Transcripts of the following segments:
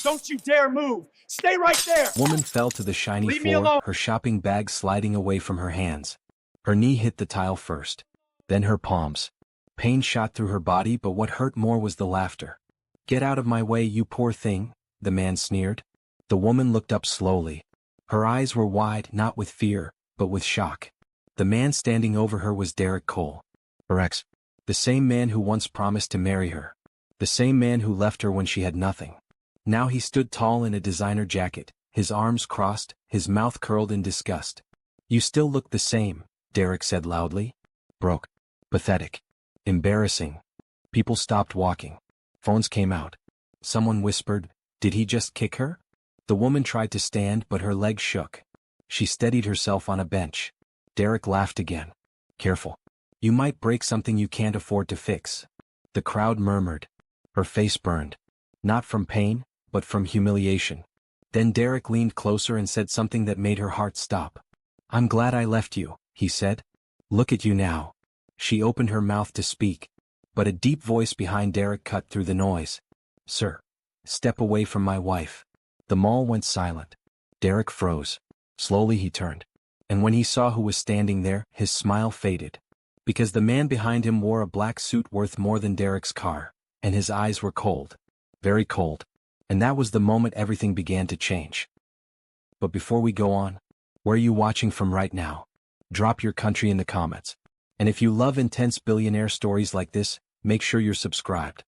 Don't you dare move! Stay right there! Woman fell to the shiny Leave me floor, alone. her shopping bag sliding away from her hands. Her knee hit the tile first. Then her palms. Pain shot through her body, but what hurt more was the laughter. "Get out of my way, you poor thing," the man sneered. The woman looked up slowly. Her eyes were wide, not with fear, but with shock. The man standing over her was Derek Cole. Her ex. The same man who once promised to marry her. The same man who left her when she had nothing. Now he stood tall in a designer jacket, his arms crossed, his mouth curled in disgust. "You still look the same," Derek said loudly. "Broke. Pathetic. Embarrassing." People stopped walking. Phones came out. Someone whispered, "Did he just kick her?" The woman tried to stand, but her legs shook. She steadied herself on a bench. Derek laughed again. "Careful. You might break something you can't afford to fix." The crowd murmured. Her face burned. Not from pain, but from humiliation. Then Derek leaned closer and said something that made her heart stop. "I'm glad I left you," he said. "Look at you now." She opened her mouth to speak, but a deep voice behind Derek cut through the noise. "Sir, step away from my wife." The mall went silent. Derek froze. Slowly he turned. And when he saw who was standing there, his smile faded. Because the man behind him wore a black suit worth more than Derek's car, and his eyes were cold. Very cold. And that was the moment everything began to change. But before we go on, where are you watching from right now? Drop your country in the comments. And if you love intense billionaire stories like this, make sure you're subscribed.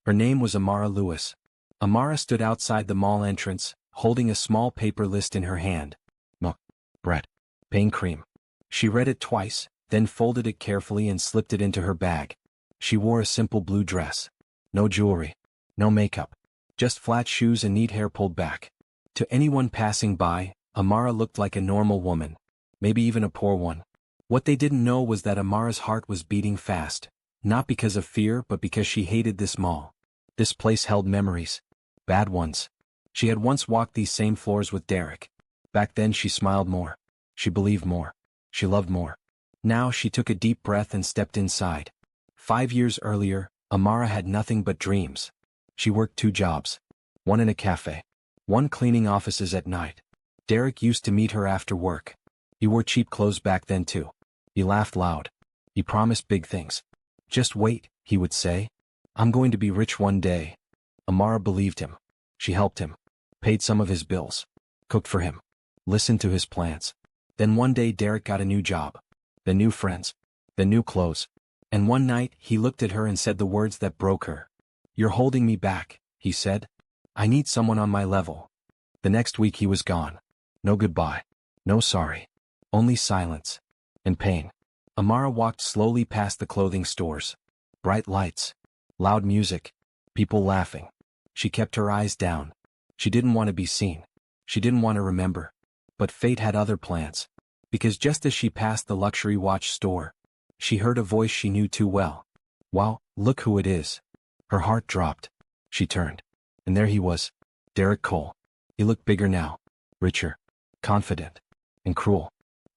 Her name was Amara Lewis. Amara stood outside the mall entrance, holding a small paper list in her hand. Milk, bread, pain cream. She read it twice, then folded it carefully and slipped it into her bag. She wore a simple blue dress. No jewelry. No makeup. Just flat shoes and neat hair pulled back. To anyone passing by, Amara looked like a normal woman. Maybe even a poor one. What they didn't know was that Amara's heart was beating fast. Not because of fear, but because she hated this mall. This place held memories. Bad ones. She had once walked these same floors with Derek. Back then she smiled more. She believed more. She loved more. Now she took a deep breath and stepped inside. 5 years earlier, Amara had nothing but dreams. She worked 2 jobs. One in a cafe. One cleaning offices at night. Derek used to meet her after work. He wore cheap clothes back then too. He laughed loud. He promised big things. "Just wait," he would say. "I'm going to be rich one day." Amara believed him. She helped him. Paid some of his bills. Cooked for him. Listened to his plans. Then one day Derek got a new job. The new friends. The new clothes. And one night he looked at her and said the words that broke her. "You're holding me back," he said. "I need someone on my level." The next week he was gone. No goodbye. No sorry. Only silence. And pain. Amara walked slowly past the clothing stores. Bright lights. Loud music. People laughing. She kept her eyes down. She didn't want to be seen. She didn't want to remember. But fate had other plans. Because just as she passed the luxury watch store, she heard a voice she knew too well. "Wow, look who it is." Her heart dropped. She turned. And there he was. Derek Cole. He looked bigger now. Richer. Confident. And cruel.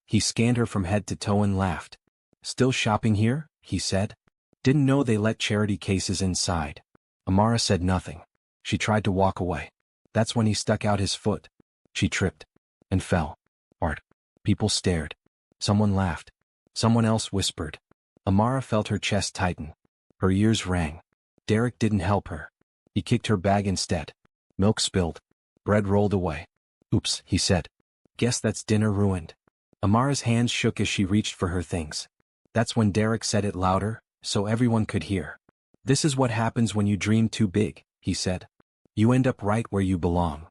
He scanned her from head to toe and laughed. "Still shopping here?" he said. "Didn't know they let charity cases inside." Amara said nothing. She tried to walk away. That's when he stuck out his foot. She tripped. And fell. Art. People stared. Someone laughed. Someone else whispered. Amara felt her chest tighten. Her ears rang. Derek didn't help her. He kicked her bag instead. Milk spilled. Bread rolled away. "Oops," he said. "Guess that's dinner ruined." Amara's hands shook as she reached for her things. That's when Derek said it louder, so everyone could hear. "This is what happens when you dream too big," he said. "You end up right where you belong."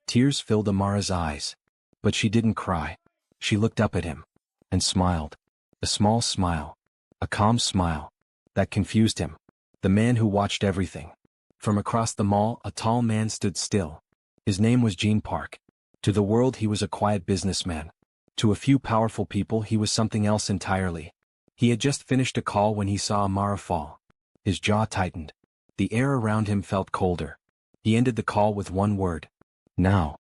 Tears filled Amara's eyes. But she didn't cry. She looked up at him. And smiled. A small smile. A calm smile. That confused him. The man who watched everything. From across the mall, a tall man stood still. His name was Gene Park. To the world he was a quiet businessman. To a few powerful people he was something else entirely. He had just finished a call when he saw Amara fall. His jaw tightened. The air around him felt colder. He ended the call with one word. "Now."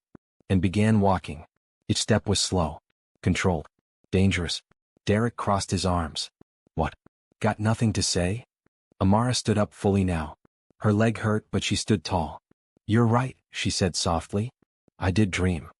And began walking. Each step was slow. Controlled. Dangerous. Derek crossed his arms. "What? Got nothing to say?" Amara stood up fully now. Her leg hurt, but she stood tall. You're right, she said softly. I did dream.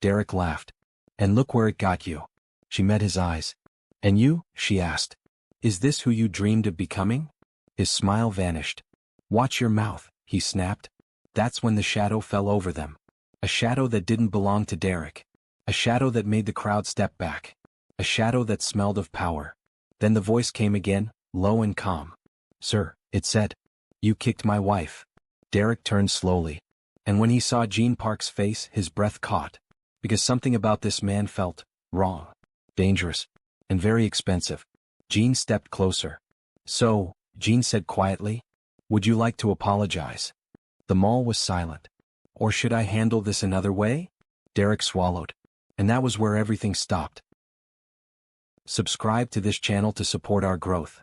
Derek laughed. And look where it got you. She met his eyes. And you? She asked. Is this who you dreamed of becoming? His smile vanished. Watch your mouth, he snapped. That's when the shadow fell over them. A shadow that didn't belong to Derek. A shadow that made the crowd step back. A shadow that smelled of power. Then the voice came again, low and calm. Sir, it said. You kicked my wife. Derek turned slowly. And when he saw Gene Park's face, his breath caught. Because something about this man felt wrong, dangerous, and very expensive. Gene stepped closer. So, Gene said quietly, would you like to apologize? The mall was silent. Or should I handle this another way? Derek swallowed. And that was where everything stopped. Subscribe to this channel to support our growth.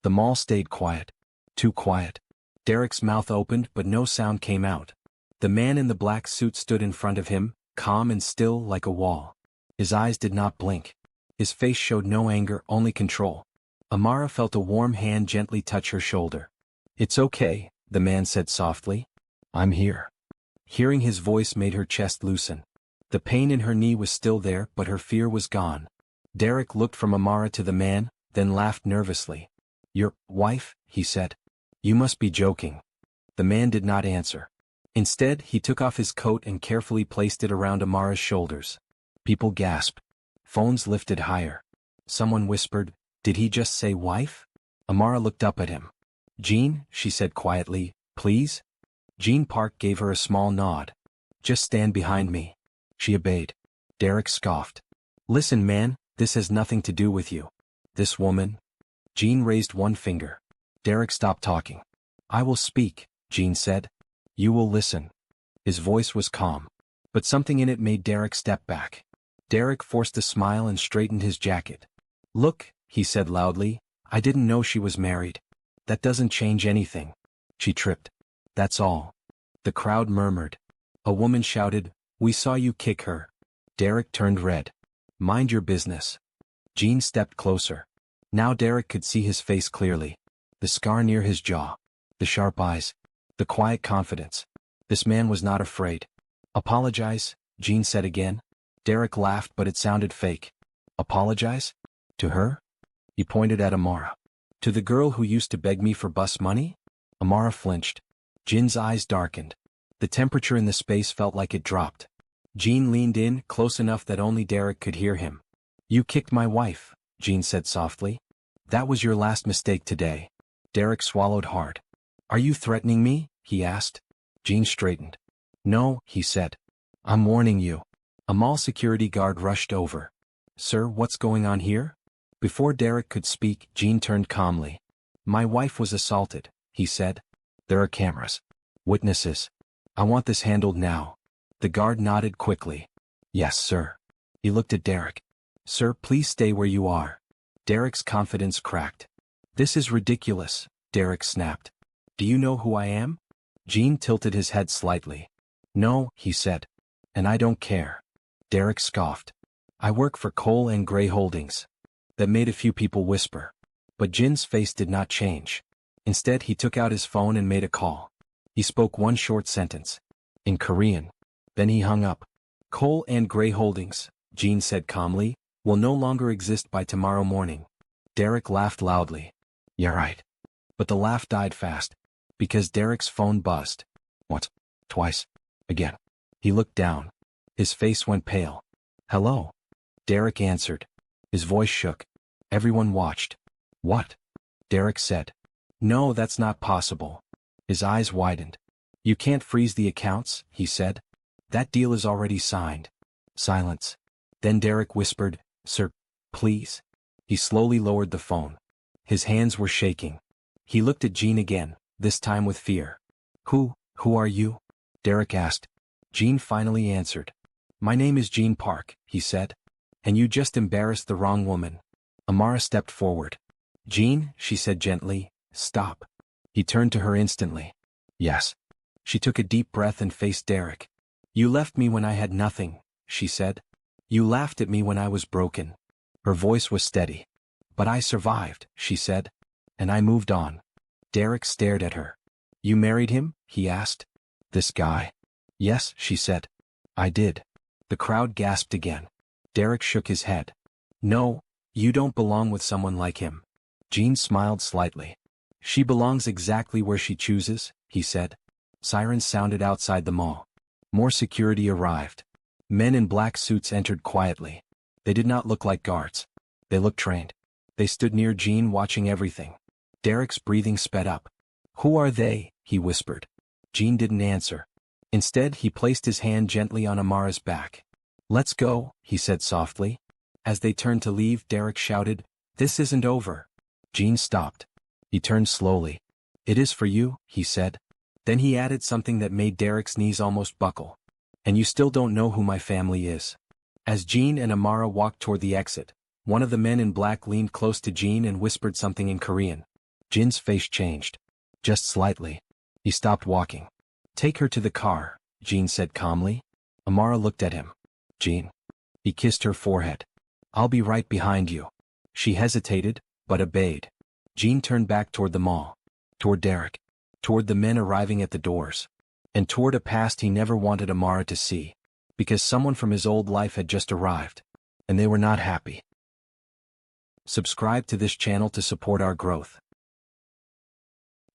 The mall stayed quiet. Too quiet. Derek's mouth opened but no sound came out. The man in the black suit stood in front of him, calm and still like a wall. His eyes did not blink. His face showed no anger, only control. Amara felt a warm hand gently touch her shoulder. It's okay, the man said softly. I'm here. Hearing his voice made her chest loosen. The pain in her knee was still there, but her fear was gone. Derek looked from Amara to the man, then laughed nervously. Your wife? He said. You must be joking. The man did not answer. Instead, he took off his coat and carefully placed it around Amara's shoulders. People gasped. Phones lifted higher. Someone whispered, did he just say wife? Amara looked up at him. Gene, she said quietly, please? Gene Park gave her a small nod. Just stand behind me. She obeyed. Derek scoffed. Listen, man, this has nothing to do with you. This woman? Gene raised one finger. Derek stopped talking. I will speak, Gene said. You will listen. His voice was calm. But something in it made Derek step back. Derek forced a smile and straightened his jacket. Look, he said loudly, I didn't know she was married. That doesn't change anything. She tripped. That's all. The crowd murmured. A woman shouted, we saw you kick her. Derek turned red. Mind your business. Gene stepped closer. Now Derek could see his face clearly. The scar near his jaw. The sharp eyes. The quiet confidence. This man was not afraid. Apologize, Gene said again. Derek laughed, but it sounded fake. Apologize? To her? He pointed at Amara. To the girl who used to beg me for bus money? Amara flinched. Gene's eyes darkened. The temperature in the space felt like it dropped. Gene leaned in, close enough that only Derek could hear him. You kicked my wife, Gene said softly. That was your last mistake today. Derek swallowed hard. Are you threatening me? He asked. Gene straightened. No, he said. I'm warning you. A mall security guard rushed over. Sir, what's going on here? Before Derek could speak, Gene turned calmly. My wife was assaulted, he said. There are cameras. Witnesses. I want this handled now. The guard nodded quickly. Yes, sir. He looked at Derek. Sir, please stay where you are. Derek's confidence cracked. This is ridiculous, Derek snapped. Do you know who I am? Gene tilted his head slightly. No, he said. And I don't care. Derek scoffed. I work for Cole and Gray Holdings. That made a few people whisper. But Jin's face did not change. Instead, he took out his phone and made a call. He spoke one short sentence. In Korean. Then he hung up. Cole and Gray Holdings, Gene said calmly, will no longer exist by tomorrow morning. Derek laughed loudly. You're right. But the laugh died fast. Because Derek's phone buzzed. Once. Twice. Again. He looked down. His face went pale. Hello? Derek answered. His voice shook. Everyone watched. What? Derek said. No, that's not possible. His eyes widened. You can't freeze the accounts, he said. That deal is already signed. Silence. Then Derek whispered, Sir, please. He slowly lowered the phone. His hands were shaking. He looked at Gene again, this time with fear. Who are you? Derek asked. Gene finally answered. My name is Gene Park, he said. And you just embarrassed the wrong woman. Amara stepped forward. Gene, she said gently, stop. He turned to her instantly. Yes. She took a deep breath and faced Derek. You left me when I had nothing, she said. You laughed at me when I was broken. Her voice was steady. But I survived, she said. And I moved on. Derek stared at her. You married him? He asked. This guy. Yes, she said. I did. The crowd gasped again. Derek shook his head. No, you don't belong with someone like him. Jean smiled slightly. She belongs exactly where she chooses, he said. Sirens sounded outside the mall. More security arrived. Men in black suits entered quietly. They did not look like guards. They looked trained. They stood near Jean watching everything. Derek's breathing sped up. Who are they? He whispered. Jean didn't answer. Instead, he placed his hand gently on Amara's back. Let's go, he said softly. As they turned to leave, Derek shouted, This isn't over. Jean stopped. He turned slowly. It is for you, he said. Then he added something that made Derek's knees almost buckle. And you still don't know who my family is. As Jean and Amara walked toward the exit, one of the men in black leaned close to Jean and whispered something in Korean. Jin's face changed. Just slightly. He stopped walking. Take her to the car, Jean said calmly. Amara looked at him. Jean. He kissed her forehead. I'll be right behind you. She hesitated, but obeyed. Jean turned back toward the mall. Toward Derek. Toward the men arriving at the doors. And toward a past he never wanted Amara to see. Because someone from his old life had just arrived. And they were not happy. Subscribe to this channel to support our growth.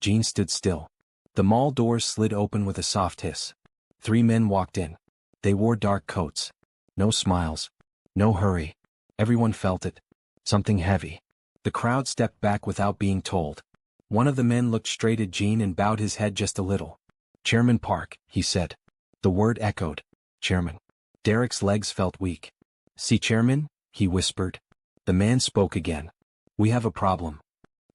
Jean stood still. The mall doors slid open with a soft hiss. 3 men walked in. They wore dark coats. No smiles. No hurry. Everyone felt it. Something heavy. The crowd stepped back without being told. One of the men looked straight at Jean and bowed his head just a little. Chairman Park, he said. The word echoed. Chairman. Derek's legs felt weak. See, Chairman, he whispered. The man spoke again. We have a problem.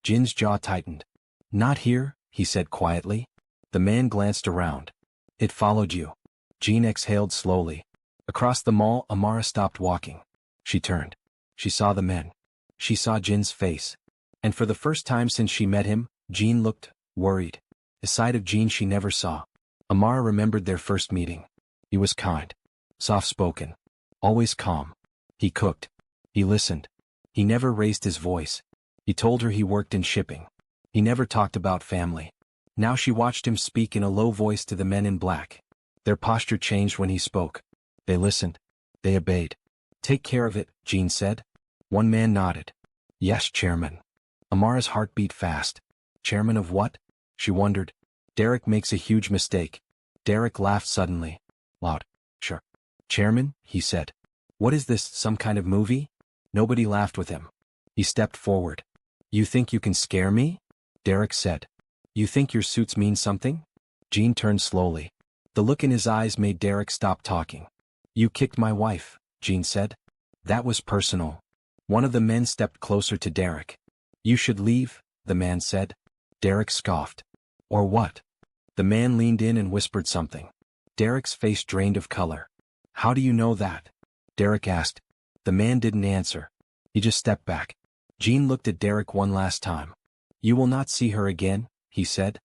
Jin's jaw tightened. Not here, he said quietly. The man glanced around. It followed you. Jean exhaled slowly. Across the mall, Amara stopped walking. She turned. She saw the men. She saw Jin's face. And for the first time since she met him, Jean looked worried. A side of Jean she never saw. Amara remembered their first meeting. He was kind. Soft-spoken. Always calm. He cooked. He listened. He never raised his voice. He told her he worked in shipping. He never talked about family. Now she watched him speak in a low voice to the men in black. Their posture changed when he spoke. They listened. They obeyed. Take care of it, Jean said. One man nodded. Yes, Chairman. Amara's heart beat fast. Chairman of what? She wondered. Derek makes a huge mistake. Derek laughed suddenly. Loud. Sure. Chairman, he said. What is this, some kind of movie? Nobody laughed with him. He stepped forward. You think you can scare me? Derek said. You think your suits mean something? Jean turned slowly. The look in his eyes made Derek stop talking. You kicked my wife, Jean said. That was personal. One of the men stepped closer to Derek. You should leave, the man said. Derek scoffed. Or what? The man leaned in and whispered something. Derek's face drained of color. How do you know that? Derek asked. The man didn't answer. He just stepped back. Jean looked at Derek one last time. You will not see her again, he said.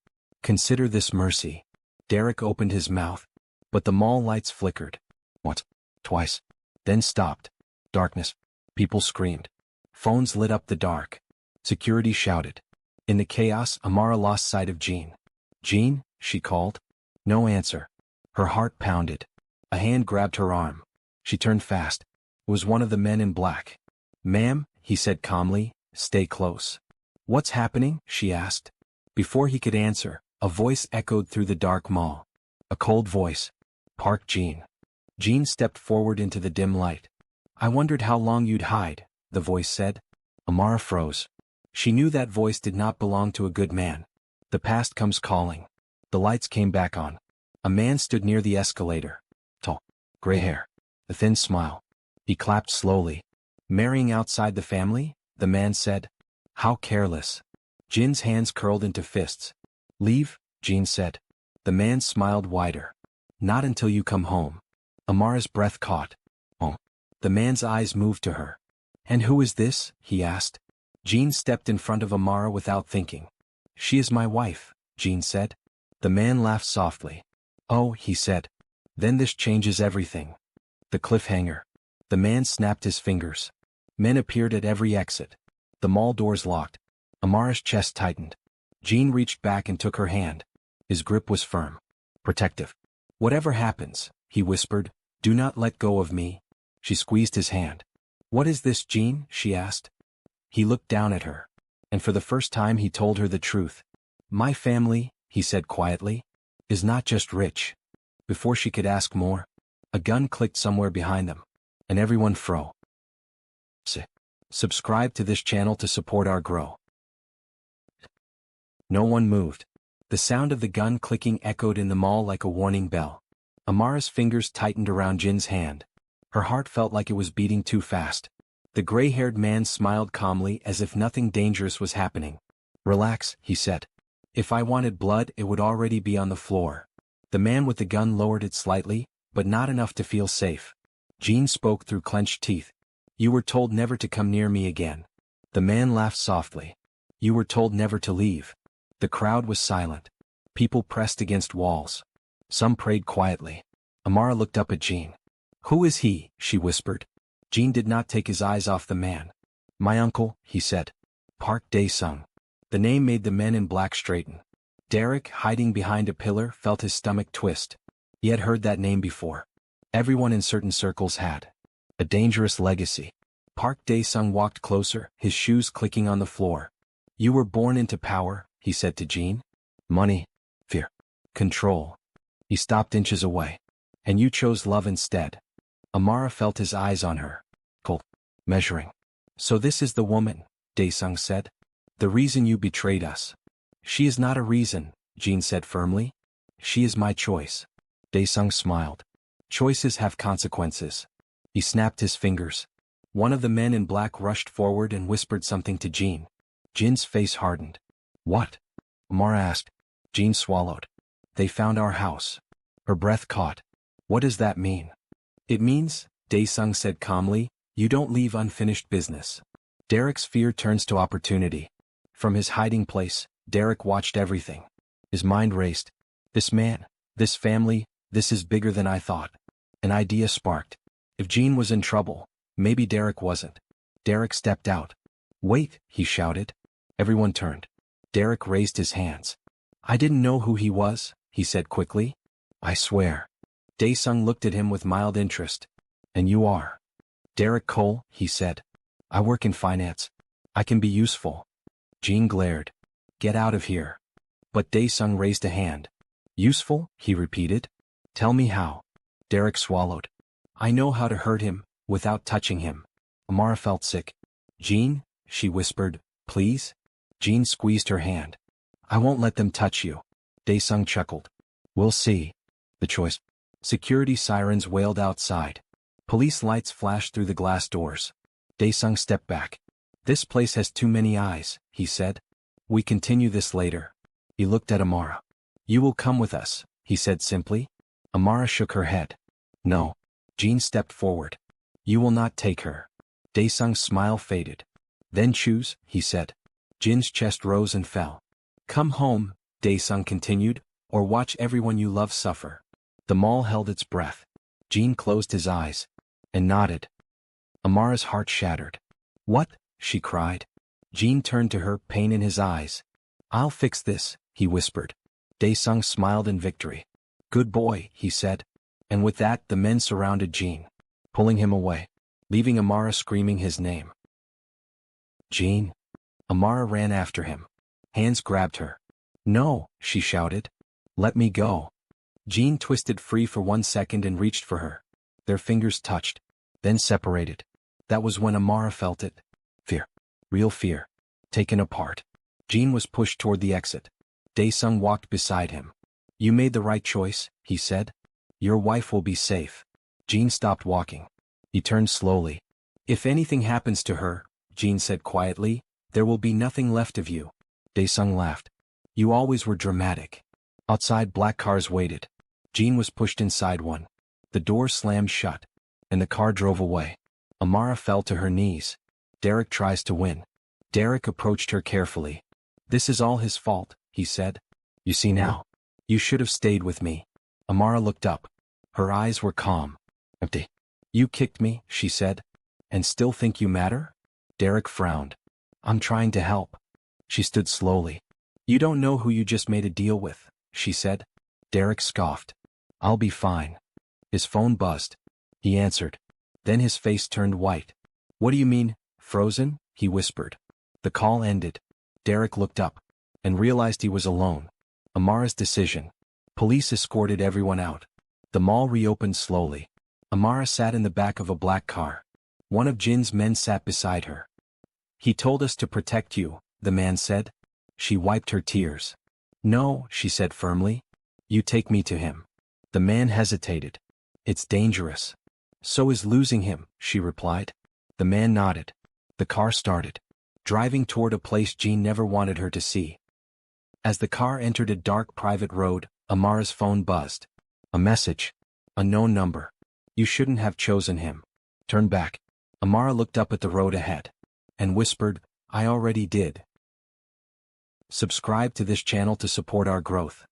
Consider this mercy. Derek opened his mouth. But the mall lights flickered. Once. Twice. Then stopped. Darkness. People screamed. Phones lit up the dark. Security shouted. In the chaos, Amara lost sight of Jean. Jean, she called. No answer. Her heart pounded. A hand grabbed her arm. She turned fast. It was one of the men in black. Ma'am, he said calmly, stay close. What's happening? She asked. Before he could answer, a voice echoed through the dark mall. A cold voice. Park Jean. Jean stepped forward into the dim light. I wondered how long you'd hide, the voice said. Amara froze. She knew that voice did not belong to a good man. The past comes calling. The lights came back on. A man stood near the escalator. Tall. Gray hair. A thin smile. He clapped slowly. Marrying outside the family? The man said. How careless. Jin's hands curled into fists. Leave, Jean said. The man smiled wider. Not until you come home. Amara's breath caught. Oh. The man's eyes moved to her. And who is this? He asked. Jean stepped in front of Amara without thinking. She is my wife, Jean said. The man laughed softly. Oh, he said. Then this changes everything. The cliffhanger. The man snapped his fingers. Men appeared at every exit. The mall doors locked. Amara's chest tightened. Jean reached back and took her hand. His grip was firm. protective. Whatever happens, he whispered, do not let go of me. She squeezed his hand. What is this, Jean? She asked. He looked down at her. And for the first time he told her the truth. My family, he said quietly, is not just rich. Before she could ask more, a gun clicked somewhere behind them, and everyone froze. Subscribe to this channel to support our grow. No one moved. The sound of the gun clicking echoed in the mall like a warning bell. Amara's fingers tightened around Jin's hand. Her heart felt like it was beating too fast. The gray-haired man smiled calmly as if nothing dangerous was happening. Relax, he said. If I wanted blood, it would already be on the floor. The man with the gun lowered it slightly, but not enough to feel safe. Jean spoke through clenched teeth. You were told never to come near me again. The man laughed softly. You were told never to leave. The crowd was silent. People pressed against walls. Some prayed quietly. Amara looked up at Jean. Who is he? She whispered. Jean did not take his eyes off the man. My uncle, he said. Park Dae-sung. The name made the men in black straighten. Derek, hiding behind a pillar, felt his stomach twist. He had heard that name before. Everyone in certain circles had. A dangerous legacy. Park Dae-sung walked closer, his shoes clicking on the floor. You were born into power, he said to Jean. Money, fear, control. He stopped inches away. And you chose love instead. Amara felt his eyes on her. Cold. Measuring. So this is the woman, Dae-sung said. The reason you betrayed us. She is not a reason, Jean said firmly. She is my choice. Dae-sung smiled. Choices have consequences. He snapped his fingers. One of the men in black rushed forward and whispered something to Jean. Jin's face hardened. What? Amara asked. Jean swallowed. They found our house. Her breath caught. What does that mean? It means, Dae-sung said calmly, you don't leave unfinished business. Derek's fear turns to opportunity. From his hiding place, Derek watched everything. His mind raced. This man, this family, this is bigger than I thought. An idea sparked. If Jean was in trouble, maybe Derek wasn't. Derek stepped out. Wait, he shouted. Everyone turned. Derek raised his hands. I didn't know who he was, he said quickly. I swear. Dae-sung looked at him with mild interest. And you are? Derek Cole, he said. I work in finance. I can be useful. Jean glared. Get out of here. But Dae-sung raised a hand. Useful, he repeated. Tell me how. Derek swallowed. I know how to hurt him, without touching him. Amara felt sick. Jean, she whispered, please? Jean squeezed her hand. I won't let them touch you. Dae-sung chuckled. We'll see. The choice. Security sirens wailed outside. Police lights flashed through the glass doors. Dae-sung stepped back. This place has too many eyes, he said. We continue this later. He looked at Amara. You will come with us, he said simply. Amara shook her head. No. Jean stepped forward. You will not take her. Dae-sung's smile faded. Then choose, he said. Jin's chest rose and fell. Come home, Dae-sung continued, or watch everyone you love suffer. The mall held its breath. Jean closed his eyes. And nodded. Amara's heart shattered. What? She cried. Jean turned to her, pain in his eyes. I'll fix this, he whispered. Dae-sung smiled in victory. Good boy, he said. And with that the men surrounded Jean, pulling him away, leaving Amara screaming his name. Jean. Amara ran after him. Hands grabbed her. No, she shouted. Let me go. Jean twisted free for 1 second and reached for her. Their fingers touched, then separated. That was when Amara felt it. Fear. Real fear. Taken apart. Jean was pushed toward the exit. Dae-sung walked beside him. You made the right choice, he said. Your wife will be safe. Jean stopped walking. He turned slowly. If anything happens to her, Jean said quietly, there will be nothing left of you. Dae-sung laughed. You always were dramatic. Outside black cars waited. Jean was pushed inside one. The door slammed shut, and the car drove away. Amara fell to her knees. Derek tries to win. Derek approached her carefully. This is all his fault, he said. You see now. You should have stayed with me. Amara looked up. Her eyes were calm. Empty. You kicked me, she said. And still think you matter? Derek frowned. I'm trying to help. She stood slowly. You don't know who you just made a deal with, she said. Derek scoffed. I'll be fine. His phone buzzed. He answered. Then his face turned white. What do you mean, frozen? He whispered. The call ended. Derek looked up and realized he was alone. Amara's decision. Police escorted everyone out. The mall reopened slowly. Amara sat in the back of a black car. One of Jin's men sat beside her. He told us to protect you, the man said. She wiped her tears. No, she said firmly. You take me to him. The man hesitated. It's dangerous. So is losing him, she replied. The man nodded. The car started, driving toward a place Jin never wanted her to see. As the car entered a dark private road, Amara's phone buzzed. A message. Unknown number. You shouldn't have chosen him. Turn back. Amara looked up at the road ahead and whispered, I already did. Subscribe to this channel to support our growth.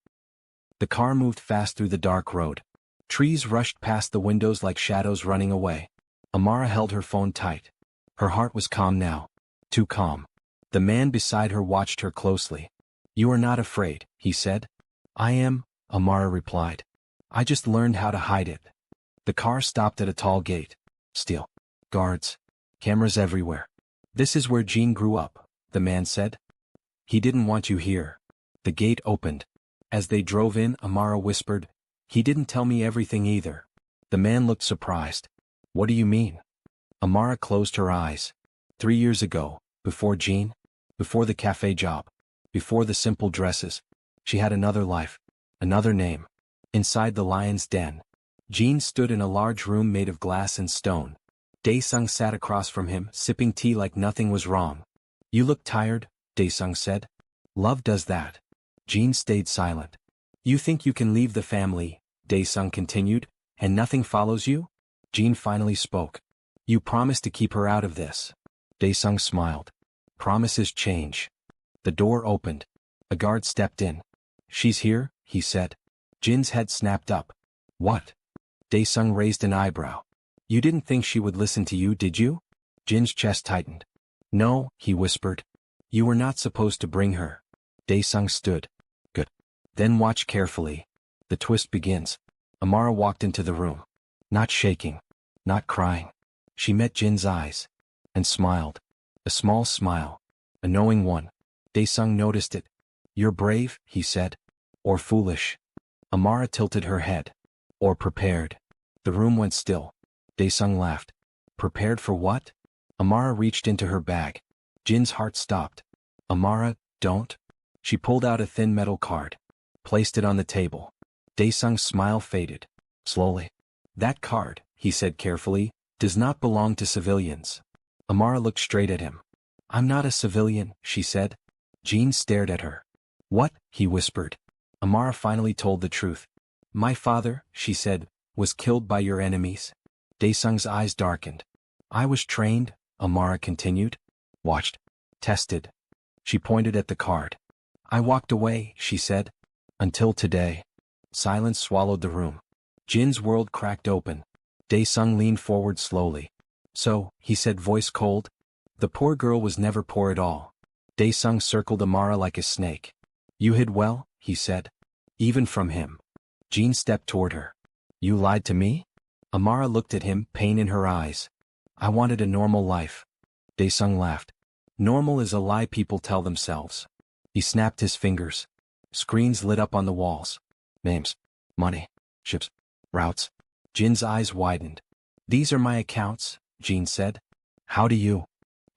The car moved fast through the dark road. Trees rushed past the windows like shadows running away. Amara held her phone tight. Her heart was calm now. Too calm. The man beside her watched her closely. You are not afraid, he said. I am, Amara replied. I just learned how to hide it. The car stopped at a tall gate. Still. Guards. Cameras everywhere. This is where Jean grew up, the man said. He didn't want you here. The gate opened. As they drove in, Amara whispered, He didn't tell me everything either. The man looked surprised. What do you mean? Amara closed her eyes. 3 years ago, before Jean, before the cafe job, before the simple dresses, she had another life, another name. Inside the lion's den, Jean stood in a large room made of glass and stone. Daesung sat across from him, sipping tea like nothing was wrong. You look tired, Daesung said. Love does that. Jean stayed silent. You think you can leave the family, Daesung continued, and nothing follows you? Jean finally spoke. You promised to keep her out of this. Daesung smiled. Promises change. The door opened. A guard stepped in. She's here, he said. Jin's head snapped up. What? Daesung raised an eyebrow. You didn't think she would listen to you, did you? Jin's chest tightened. No, he whispered. You were not supposed to bring her. Daesung stood. Good. Then watch carefully. The twist begins. Amara walked into the room. Not shaking. Not crying. She met Jin's eyes. And smiled. A small smile. A knowing one. Daesung noticed it. You're brave, he said. Or foolish. Amara tilted her head. Or prepared. The room went still. Daesung laughed. Prepared for what? Amara reached into her bag. Jin's heart stopped. Amara, don't. She pulled out a thin metal card. Placed it on the table. Daesung's smile faded. Slowly. That card, he said carefully, does not belong to civilians. Amara looked straight at him. I'm not a civilian, she said. Jin stared at her. What? He whispered. Amara finally told the truth. My father, she said, was killed by your enemies. Daesung's eyes darkened. I was trained, Amara continued. Watched. Tested. She pointed at the card. I walked away, she said. Until today. Silence swallowed the room. Jin's world cracked open. Daesung leaned forward slowly. So, he said, voice cold. The poor girl was never poor at all. Daesung circled Amara like a snake. You hid well, he said. Even from him. Jin stepped toward her. You lied to me? Amara looked at him, pain in her eyes. I wanted a normal life. Daesung laughed. Normal is a lie people tell themselves. He snapped his fingers. Screens lit up on the walls. Names. Money. Ships. Routes. Jin's eyes widened. These are my accounts, Jin said. How do you?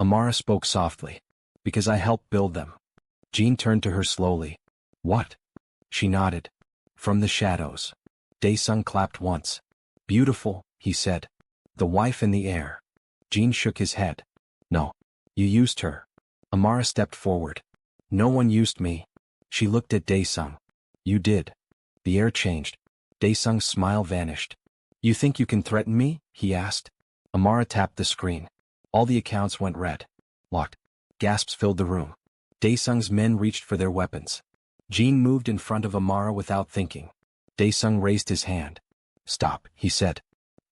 Amara spoke softly. Because I helped build them. Jin turned to her slowly. What? She nodded. From the shadows. Daesung clapped once. Beautiful, he said. The wife in the air. Jin shook his head. No. You used her. Amara stepped forward. No one used me. She looked at Daesung. You did. The air changed. Daesung's smile vanished. You think you can threaten me? He asked. Amara tapped the screen. All the accounts went red. Locked. Gasps filled the room. Daesung's men reached for their weapons. Jin moved in front of Amara without thinking. Daesung raised his hand. Stop, he said.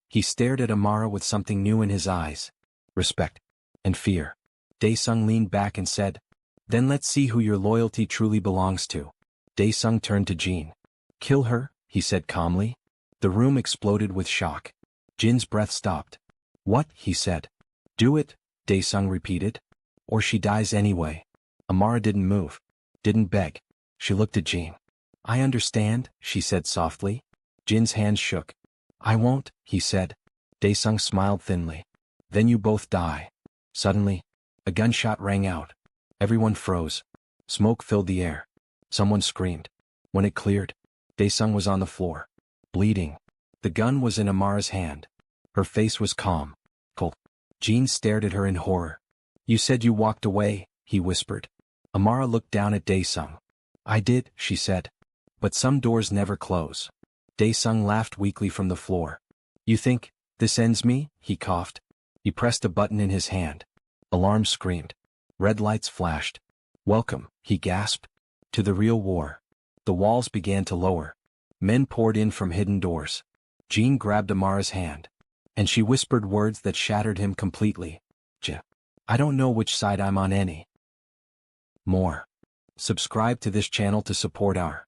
He stared at Amara with something new in his eyes. Respect. And fear. Daesung leaned back and said, Then let's see who your loyalty truly belongs to. Daesung turned to Jin. Kill her, he said calmly. The room exploded with shock. Jin's breath stopped. What? He said. Do it, Daesung repeated. Or she dies anyway. Amara didn't move. Didn't beg. She looked at Jin. I understand, she said softly. Jin's hands shook. I won't, he said. Daesung smiled thinly. Then you both die. Suddenly, a gunshot rang out. Everyone froze. Smoke filled the air. Someone screamed. When it cleared, Daesung was on the floor, bleeding. The gun was in Amara's hand. Her face was calm, cold. Jin stared at her in horror. You said you walked away, he whispered. Amara looked down at Daesung. I did, she said. But some doors never close. Daesung laughed weakly from the floor. You think this ends me? He coughed. He pressed a button in his hand. Alarms screamed. Red lights flashed. Welcome, he gasped, to the real war. The walls began to lower. Men poured in from hidden doors. Jin grabbed Amara's hand. And she whispered words that shattered him completely. I don't know which side I'm on any more. Subscribe to this channel to support our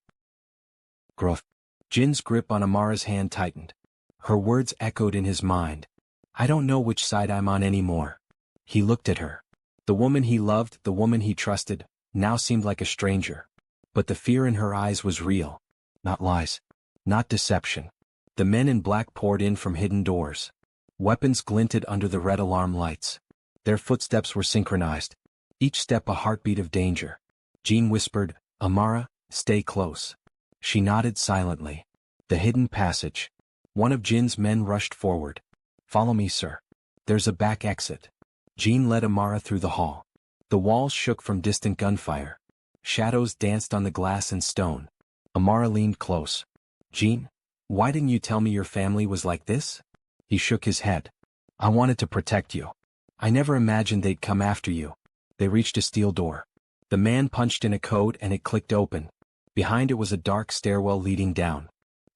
growth. Jin's grip on Amara's hand tightened. Her words echoed in his mind. I don't know which side I'm on anymore. He looked at her. The woman he loved, the woman he trusted, now seemed like a stranger. But the fear in her eyes was real. Not lies. Not deception. The men in black poured in from hidden doors. Weapons glinted under the red alarm lights. Their footsteps were synchronized. Each step a heartbeat of danger. Jin whispered, Amara, stay close. She nodded silently. The hidden passage. One of Jin's men rushed forward. Follow me, sir. There's a back exit. Jin led Amara through the hall. The walls shook from distant gunfire. Shadows danced on the glass and stone. Amara leaned close. Jin, why didn't you tell me your family was like this? He shook his head. I wanted to protect you. I never imagined they'd come after you. They reached a steel door. The man punched in a code and it clicked open. Behind it was a dark stairwell leading down.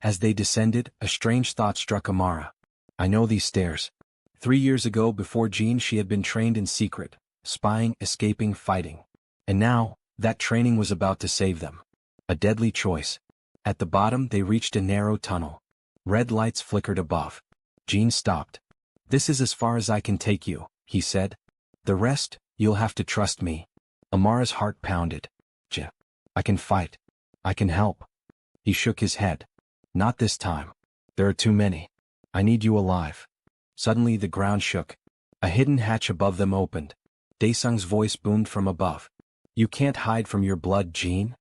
As they descended, a strange thought struck Amara. I know these stairs. 3 years ago, before Jin, she had been trained in secret, spying, escaping, fighting. And now, that training was about to save them. A deadly choice. At the bottom they reached a narrow tunnel. Red lights flickered above. Jin stopped. This is as far as I can take you, he said. The rest, you'll have to trust me. Amara's heart pounded. I can fight. I can help. He shook his head. Not this time. There are too many. I need you alive. Suddenly the ground shook. A hidden hatch above them opened. Daesung's voice boomed from above. You can't hide from your blood, Jin.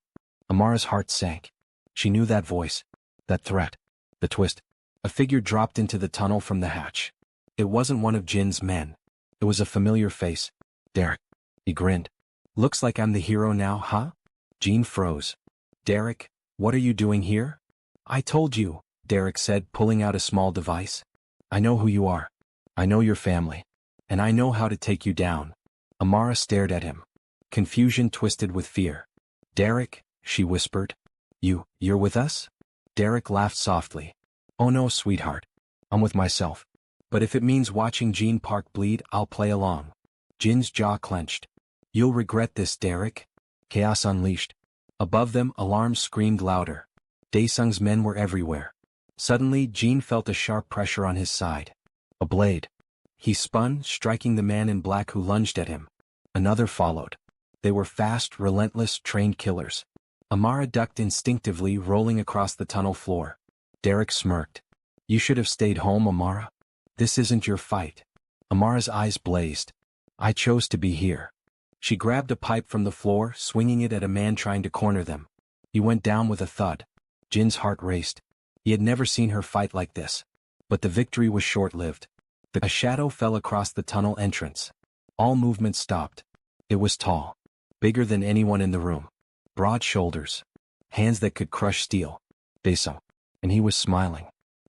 Amara's heart sank. She knew that voice. That threat. The twist. A figure dropped into the tunnel from the hatch. It wasn't one of Jin's men. It was a familiar face. Derek. He grinned. Looks like I'm the hero now, huh? Jin froze. Derek, what are you doing here? I told you, Derek said, pulling out a small device. I know who you are. I know your family. And I know how to take you down. Amara stared at him. Confusion twisted with fear. Derek, she whispered. You're with us? Derek laughed softly. Oh no, sweetheart. I'm with myself. But if it means watching Jin Park bleed, I'll play along. Jin's jaw clenched. You'll regret this, Derek. Chaos unleashed. Above them, alarms screamed louder. Daesung's men were everywhere. Suddenly, Jin felt a sharp pressure on his side. A blade. He spun, striking the man in black who lunged at him. Another followed. They were fast, relentless, trained killers. Amara ducked instinctively, rolling across the tunnel floor. Derek smirked. You should have stayed home, Amara. This isn't your fight. Amara's eyes blazed. I chose to be here. She grabbed a pipe from the floor, swinging it at a man trying to corner them. He went down with a thud. Jin's heart raced. He had never seen her fight like this. But the victory was short-lived. A shadow fell across the tunnel entrance. All movement stopped. It was tall. Bigger than anyone in the room. Broad shoulders. Hands that could crush steel. Daesung. And he was smiling.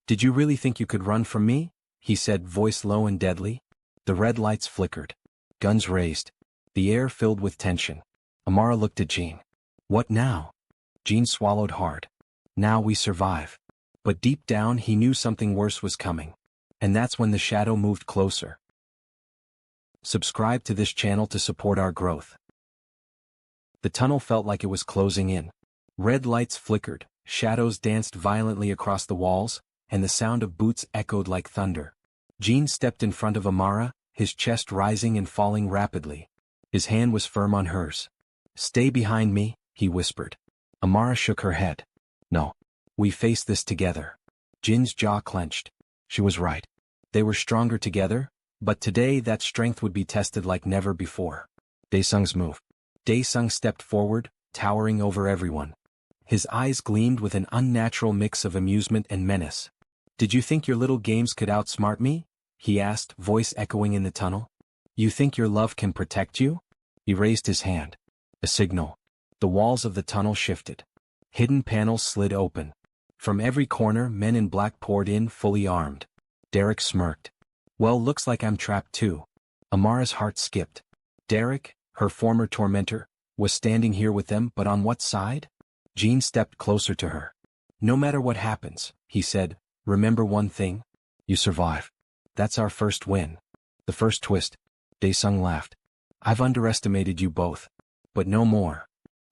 Did you really think you could run from me? He said, voice low and deadly. The red lights flickered. Guns raised. The air filled with tension. Amara looked at Jin. What now? Jin swallowed hard. Now we survive. But deep down he knew something worse was coming. And that's when the shadow moved closer. Subscribe to this channel to support our growth. The tunnel felt like it was closing in. Red lights flickered, Shadows danced violently across the walls, and the sound of boots echoed like thunder. Jean stepped in front of Amara, his chest rising and falling rapidly. His hand was firm on hers. "Stay behind me," he whispered. Amara shook her head. "No. We face this together." Jin's jaw clenched. She was right. They were stronger together, but today that strength would be tested like never before. Daesung's move. Daesung stepped forward, towering over everyone. His eyes gleamed with an unnatural mix of amusement and menace. "Did you think your little games could outsmart me?" he asked, voice echoing in the tunnel. "You think your love can protect you?" He raised his hand. A signal. The walls of the tunnel shifted. Hidden panels slid open. From every corner men in black poured in, fully armed. Derek smirked. "Well, looks like I'm trapped too." Amara's heart skipped. Derek, her former tormentor, was standing here with them, but on what side? Jean stepped closer to her. "No matter what happens," he said, "remember one thing. You survive. That's our first win." The first twist. Daesung laughed. "I've underestimated you both. But no more."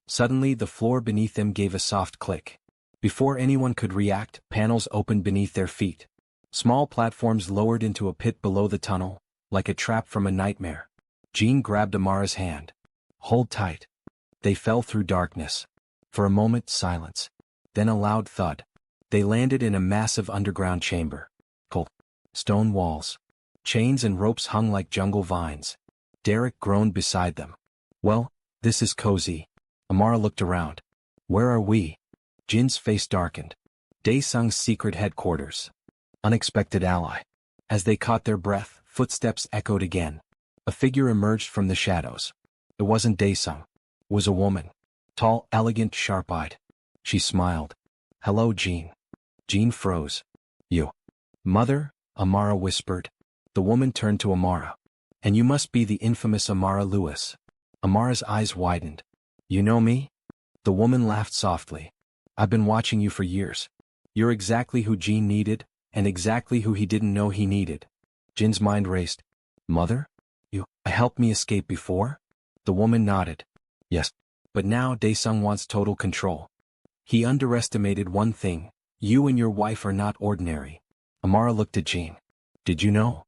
Suddenly the floor beneath them gave a soft click. Before anyone could react, panels opened beneath their feet. Small platforms lowered into a pit below the tunnel, like a trap from a nightmare. Jean grabbed Amara's hand. "Hold tight." They fell through darkness. For a moment, silence. Then a loud thud. They landed in a massive underground chamber. Cold. Stone walls. Chains and ropes hung like jungle vines. Derek groaned beside them. "Well, this is cozy." Amara looked around. "Where are we?" Jin's face darkened. Daesung's secret headquarters. Unexpected ally. As they caught their breath, footsteps echoed again. A figure emerged from the shadows. It wasn't Daesung. It was a woman. Tall, elegant, sharp-eyed. She smiled. "Hello, Jean." Jean froze. "You." "Mother?" Amara whispered. The woman turned to Amara. "And you must be the infamous Amara Lewis." Amara's eyes widened. "You know me?" The woman laughed softly. "I've been watching you for years. You're exactly who Jean needed, and exactly who he didn't know he needed." Jin's mind raced. "Mother? You helped me escape before?" The woman nodded. "Yes. But now Daesung wants total control. He underestimated one thing. You and your wife are not ordinary." Amara looked at Jean. "Did you know?"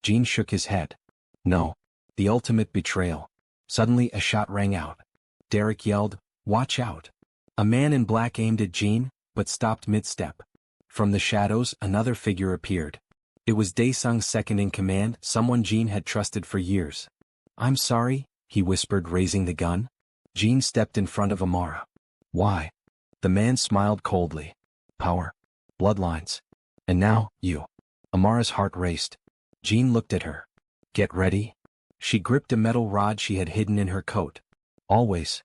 Jean shook his head. "No. The ultimate betrayal." Suddenly a shot rang out. Derek yelled, "Watch out." A man in black aimed at Jean, but stopped mid-step. From the shadows another figure appeared. It was Daesung's second-in-command, someone Jean had trusted for years. "I'm sorry," he whispered, raising the gun. Jean stepped in front of Amara. "Why?" The man smiled coldly. "Power. Bloodlines. And now, you." Amara's heart raced. Jean looked at her. "Get ready." She gripped a metal rod she had hidden in her coat. "Always."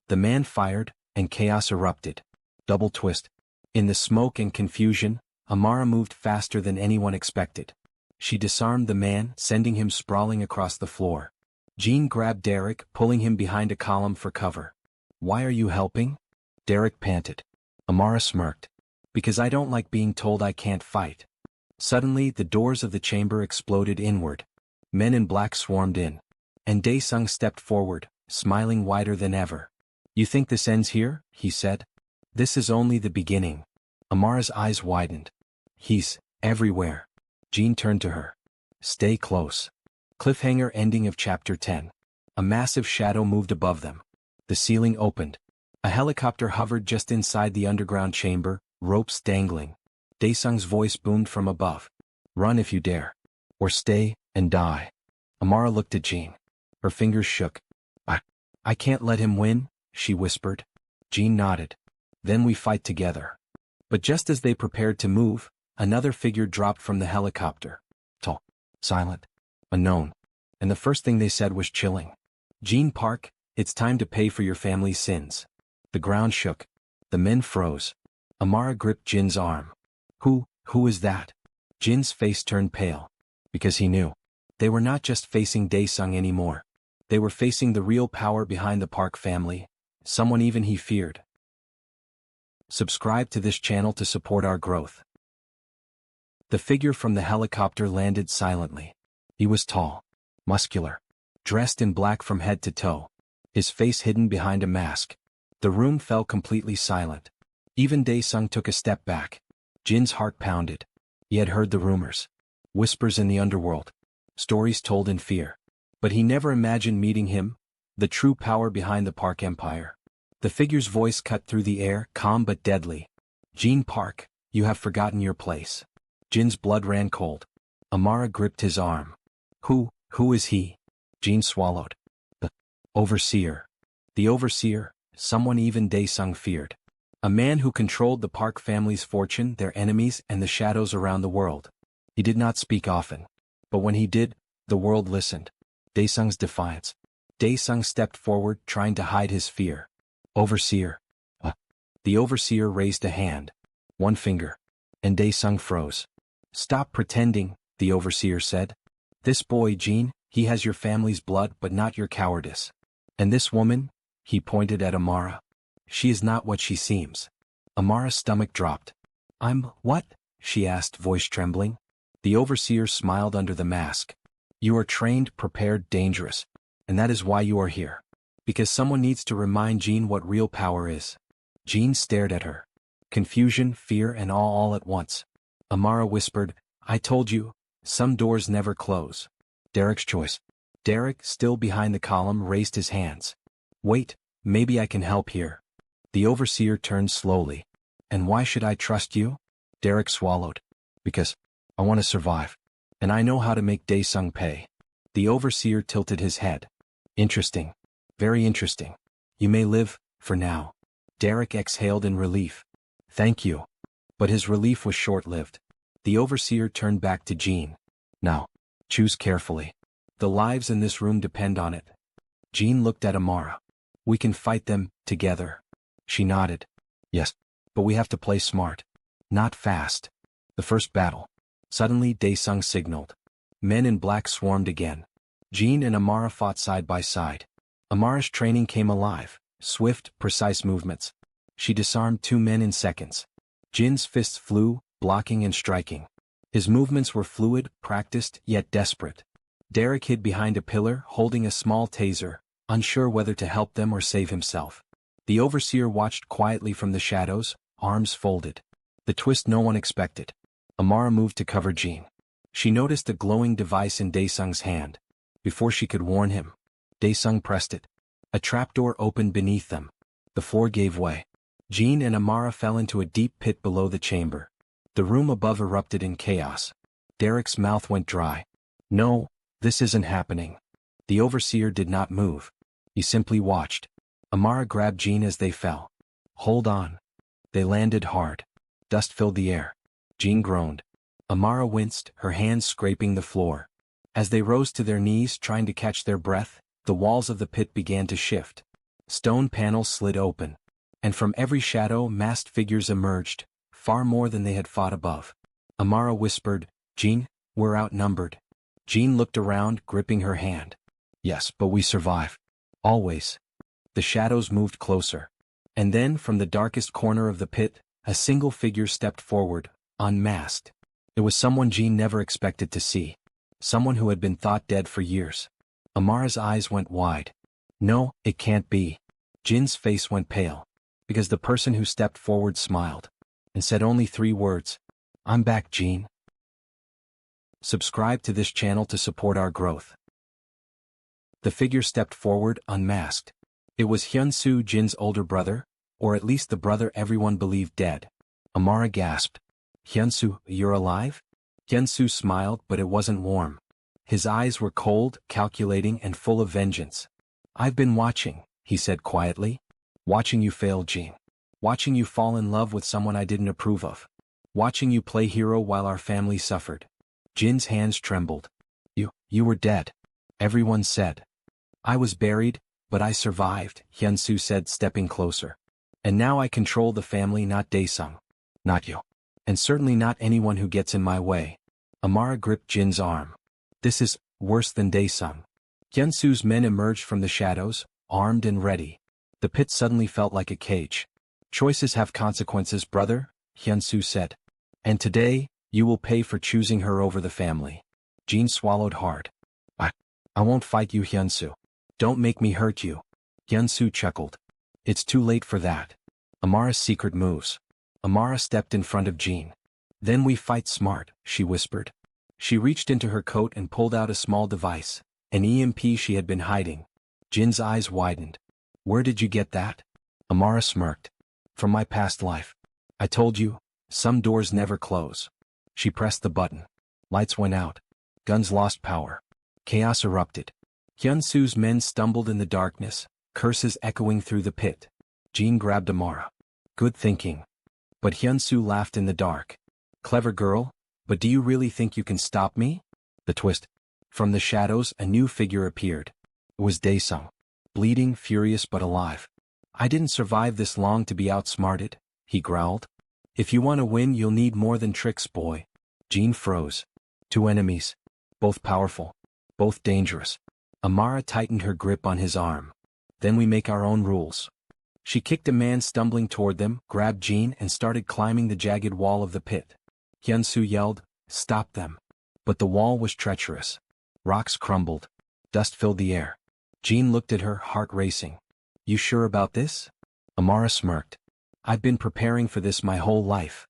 The man fired, and chaos erupted. Double twist. In the smoke and confusion, Amara moved faster than anyone expected. She disarmed the man, sending him sprawling across the floor. Jean grabbed Derek, pulling him behind a column for cover. "Why are you helping?" Derek panted. Amara smirked. "Because I don't like being told I can't fight." Suddenly the doors of the chamber exploded inward. Men in black swarmed in. And Daesung stepped forward, smiling wider than ever. "You think this ends here?" he said. "This is only the beginning." Amara's eyes widened. "He's everywhere." Jean turned to her. "Stay close." Cliffhanger ending of Chapter 10. A massive shadow moved above them. The ceiling opened. A helicopter hovered just inside the underground chamber, ropes dangling. Daesung's voice boomed from above. "Run if you dare. Or stay and die." Amara looked at Jean. Her fingers shook. I can't let him win," she whispered. Jean nodded. "Then we fight together." But just as they prepared to move, another figure dropped from the helicopter. Tall, silent, unknown. And the first thing they said was chilling. "Jean Park, it's time to pay for your family's sins." The ground shook. The men froze. Amara gripped Jin's arm. Who is that?" Jin's face turned pale. Because he knew. They were not just facing Daesung anymore. They were facing the real power behind the Park family, someone even he feared. Subscribe to this channel to support our growth. The figure from the helicopter landed silently. He was tall, muscular, dressed in black from head to toe, his face hidden behind a mask. The room fell completely silent. Even Dae-sung took a step back. Jin's heart pounded. He had heard the rumors. Whispers in the underworld. Stories told in fear. But he never imagined meeting him, the true power behind the Park Empire. The figure's voice cut through the air, calm but deadly. Jin Park, you have forgotten your place. Jin's blood ran cold. Amara gripped his arm. Who is he? Jin swallowed. The overseer. The overseer, someone even Dae-sung feared. A man who controlled the Park family's fortune, their enemies, and the shadows around the world. He did not speak often. But when he did, the world listened. Dae-sung's defiance. Dae-sung stepped forward, trying to hide his fear. Overseer. The overseer raised a hand. One finger. And Dae-sung froze. Stop pretending, the overseer said. This boy, Jin, he has your family's blood but not your cowardice. And this woman, he pointed at Amara. She is not what she seems. Amara's stomach dropped. I'm what? She asked, voice trembling. The overseer smiled under the mask. You are trained, prepared, dangerous. And that is why you are here. Because someone needs to remind Jin what real power is. Jin stared at her. Confusion, fear, and all at once. Amara whispered, I told you, some doors never close. Derek's choice. Derek, still behind the column, raised his hands. Wait, maybe I can help here. The overseer turned slowly. And why should I trust you? Derek swallowed. Because I want to survive. And I know how to make Dae-sung pay. The overseer tilted his head. Interesting. Very interesting. You may live, for now. Derek exhaled in relief. Thank you. But his relief was short-lived. The overseer turned back to Jin. Now, choose carefully. The lives in this room depend on it. Jin looked at Amara. We can fight them, together. She nodded. Yes, but we have to play smart. Not fast. The first battle. Suddenly Dae-sung signaled. Men in black swarmed again. Jin and Amara fought side by side. Amara's training came alive, swift, precise movements. She disarmed 2 men in seconds. Jin's fists flew, blocking and striking. His movements were fluid, practiced, yet desperate. Derek hid behind a pillar, holding a small taser, unsure whether to help them or save himself. The overseer watched quietly from the shadows, arms folded. The twist no one expected. Amara moved to cover Jin. She noticed a glowing device in Dae-sung's hand. Before she could warn him, Dae-sung pressed it. A trapdoor opened beneath them. The floor gave way. Jin and Amara fell into a deep pit below the chamber. The room above erupted in chaos. Derek's mouth went dry. No, this isn't happening. The overseer did not move. He simply watched. Amara grabbed Jin as they fell. Hold on. They landed hard. Dust filled the air. Jin groaned. Amara winced, her hands scraping the floor. As they rose to their knees trying to catch their breath, the walls of the pit began to shift. Stone panels slid open. And from every shadow masked figures emerged, far more than they had fought above. Amara whispered, Jin, we're outnumbered. Jin looked around, gripping her hand. Yes, but we survive. Always. The shadows moved closer. And then, from the darkest corner of the pit, a single figure stepped forward, unmasked. It was someone Jin never expected to see. Someone who had been thought dead for years. Amara's eyes went wide. No, it can't be. Jin's face went pale. Because the person who stepped forward smiled. And said only 3 words. I'm back, Jin. Subscribe to this channel to support our growth. The figure stepped forward, unmasked. It was Hyun-soo, Jin's older brother, or at least the brother everyone believed dead. Amara gasped. Hyun-soo, you're alive? Hyun-soo smiled, but it wasn't warm. His eyes were cold, calculating, and full of vengeance. I've been watching, he said quietly. Watching you fail, Jin. Watching you fall in love with someone I didn't approve of. Watching you play hero while our family suffered. Jin's hands trembled. You were dead. Everyone said. I was buried, but I survived, Hyun-soo said, stepping closer. And now I control the family, not Dae-sung. Not you. And certainly not anyone who gets in my way. Amara gripped Jin's arm. This is worse than Dae-sung. Hyun-soo's men emerged from the shadows, armed and ready. The pit suddenly felt like a cage. Choices have consequences, brother, Hyun-soo said. And today, you will pay for choosing her over the family. Jin swallowed hard. I won't fight you, Hyun-soo. Don't make me hurt you. Hyun-soo chuckled. It's too late for that. Amara's secret moves. Amara stepped in front of Jean. Then we fight smart, she whispered. She reached into her coat and pulled out a small device, an EMP she had been hiding. Jin's eyes widened. Where did you get that? Amara smirked. From my past life. I told you, some doors never close. She pressed the button. Lights went out. Guns lost power. Chaos erupted. Hyunsu's men stumbled in the darkness, curses echoing through the pit. Jean grabbed Amara. Good thinking. But Hyunsu laughed in the dark. Clever girl, but do you really think you can stop me? The twist. From the shadows a new figure appeared. It was Daesung. Bleeding, furious but alive. I didn't survive this long to be outsmarted, he growled. If you want to win you'll need more than tricks, boy. Jean froze. Two enemies. Both powerful. Both dangerous. Amara tightened her grip on his arm. Then we make our own rules. She kicked a man stumbling toward them, grabbed Jean and started climbing the jagged wall of the pit. Hyunsu yelled, stop them. But the wall was treacherous. Rocks crumbled. Dust filled the air. Jean looked at her, heart racing. You sure about this? Amara smirked. I've been preparing for this my whole life.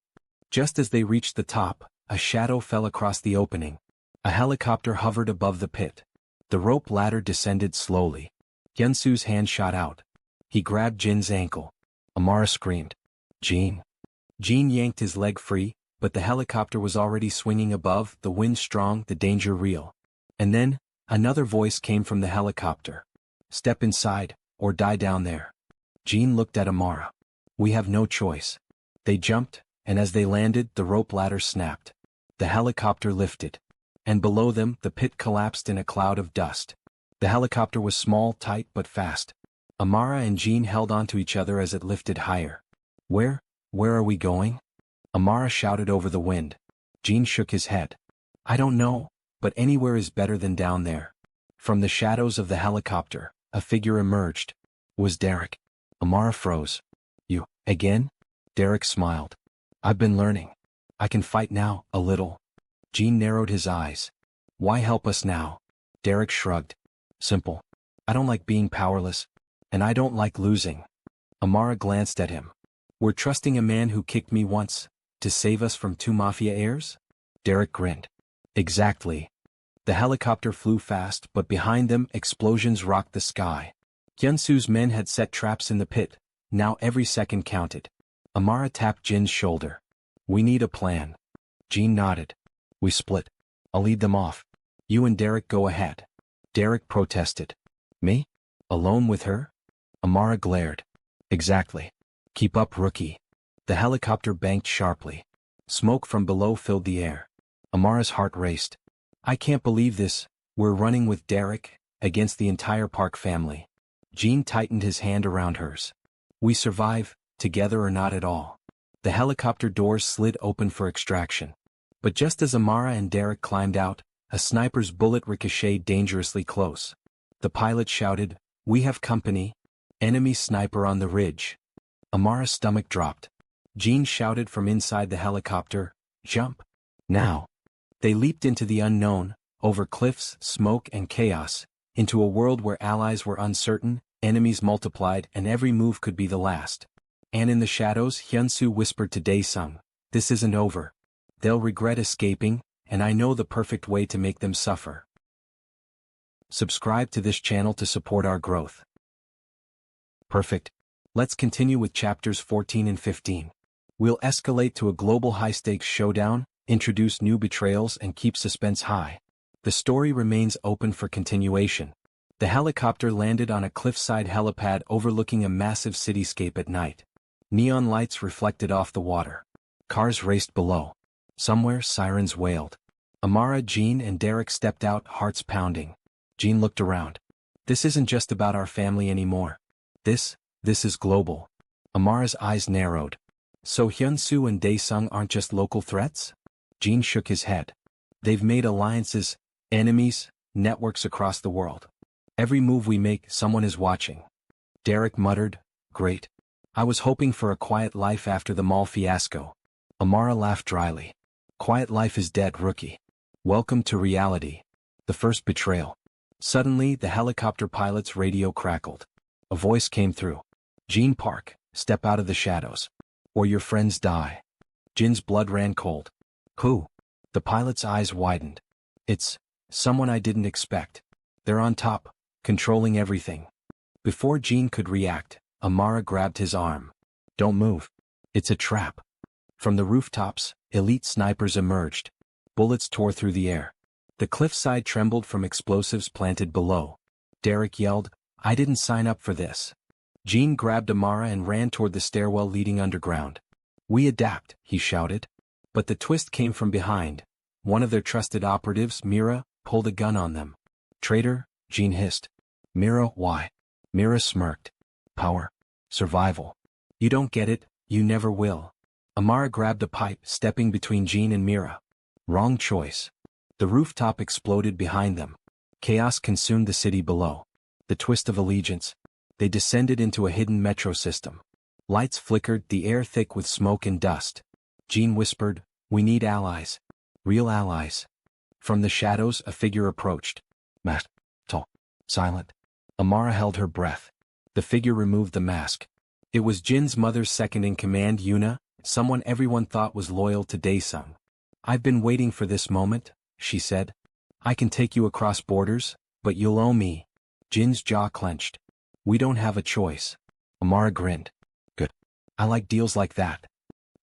Just as they reached the top, a shadow fell across the opening. A helicopter hovered above the pit. The rope ladder descended slowly. Hyunsu's hand shot out. He grabbed Jin's ankle. Amara screamed. Jean. Jean yanked his leg free, but the helicopter was already swinging above, the wind strong, the danger real. And then, another voice came from the helicopter. Step inside, or die down there. Jean looked at Amara. We have no choice. They jumped, and as they landed, the rope ladder snapped. The helicopter lifted. And below them, the pit collapsed in a cloud of dust. The helicopter was small, tight, but fast. Amara and Jean held onto each other as it lifted higher. Where are we going? Amara shouted over the wind. Jean shook his head. I don't know, but anywhere is better than down there. From the shadows of the helicopter, a figure emerged. It was Derek. Amara froze. You, again? Derek smiled. I've been learning. I can fight now, a little. Jean narrowed his eyes. Why help us now? Derek shrugged. Simple. I don't like being powerless. And I don't like losing. Amara glanced at him. We're trusting a man who kicked me once, to save us from two Mafia heirs? Derek grinned. Exactly. The helicopter flew fast, but behind them explosions rocked the sky. Hyunsu's men had set traps in the pit. Now every second counted. Amara tapped Jin's shoulder. We need a plan. Jean nodded. We split. I'll lead them off. You and Derek go ahead. Derek protested. Me? Alone with her? Amara glared. Exactly. Keep up, rookie. The helicopter banked sharply. Smoke from below filled the air. Amara's heart raced. I can't believe this. We're running with Derek, against the entire Park family. Jean tightened his hand around hers. We survive, together or not at all. The helicopter doors slid open for extraction. But just as Amara and Derek climbed out, a sniper's bullet ricocheted dangerously close. The pilot shouted, We have company. Enemy sniper on the ridge. Amara's stomach dropped. Jean shouted from inside the helicopter, Jump. Now. They leaped into the unknown, over cliffs, smoke and chaos, into a world where allies were uncertain, enemies multiplied and every move could be the last. And in the shadows Hyunsu whispered to Daesung, This isn't over. They'll regret escaping, and I know the perfect way to make them suffer. Subscribe to this channel to support our growth. Perfect. Let's continue with chapters 14 and 15. We'll escalate to a global high-stakes showdown, introduce new betrayals and keep suspense high. The story remains open for continuation. The helicopter landed on a cliffside helipad overlooking a massive cityscape at night. Neon lights reflected off the water. Cars raced below. Somewhere sirens wailed. Amara, Jean and Derek stepped out, hearts pounding. Jean looked around. This isn't just about our family anymore. This is global. Amara's eyes narrowed. So Hyunsu and Daesung aren't just local threats? Jean shook his head. They've made alliances, enemies, networks across the world. Every move we make, someone is watching. Derek muttered, Great. I was hoping for a quiet life after the mall fiasco. Amara laughed dryly. Quiet life is dead, rookie. Welcome to reality. The first betrayal. Suddenly, the helicopter pilot's radio crackled. A voice came through. Jean Park, step out of the shadows. or your friends die. Jin's blood ran cold. Who? The pilot's eyes widened. It's someone I didn't expect. They're on top, controlling everything. Before Jin could react, Amara grabbed his arm. Don't move. It's a trap. From the rooftops, elite snipers emerged. Bullets tore through the air. The cliffside trembled from explosives planted below. Derek yelled, I didn't sign up for this. Jin grabbed Amara and ran toward the stairwell leading underground. We adapt, he shouted. But the twist came from behind. One of their trusted operatives, Mira, pulled a gun on them. Traitor, Jin hissed. Mira, why? Mira smirked. Power. Survival. You don't get it, you never will. Amara grabbed a pipe, stepping between Jin and Mira. Wrong choice. The rooftop exploded behind them. Chaos consumed the city below. The twist of allegiance. They descended into a hidden metro system. Lights flickered, the air thick with smoke and dust. Jin whispered, we need allies. Real allies. From the shadows, a figure approached. Masked. Tall. Silent. Amara held her breath. The figure removed the mask. It was Jin's mother's second-in-command, Yuna, someone everyone thought was loyal to Daesung. I've been waiting for this moment, she said. I can take you across borders, but you'll owe me. Jin's jaw clenched. We don't have a choice. Amara grinned. Good. I like deals like that.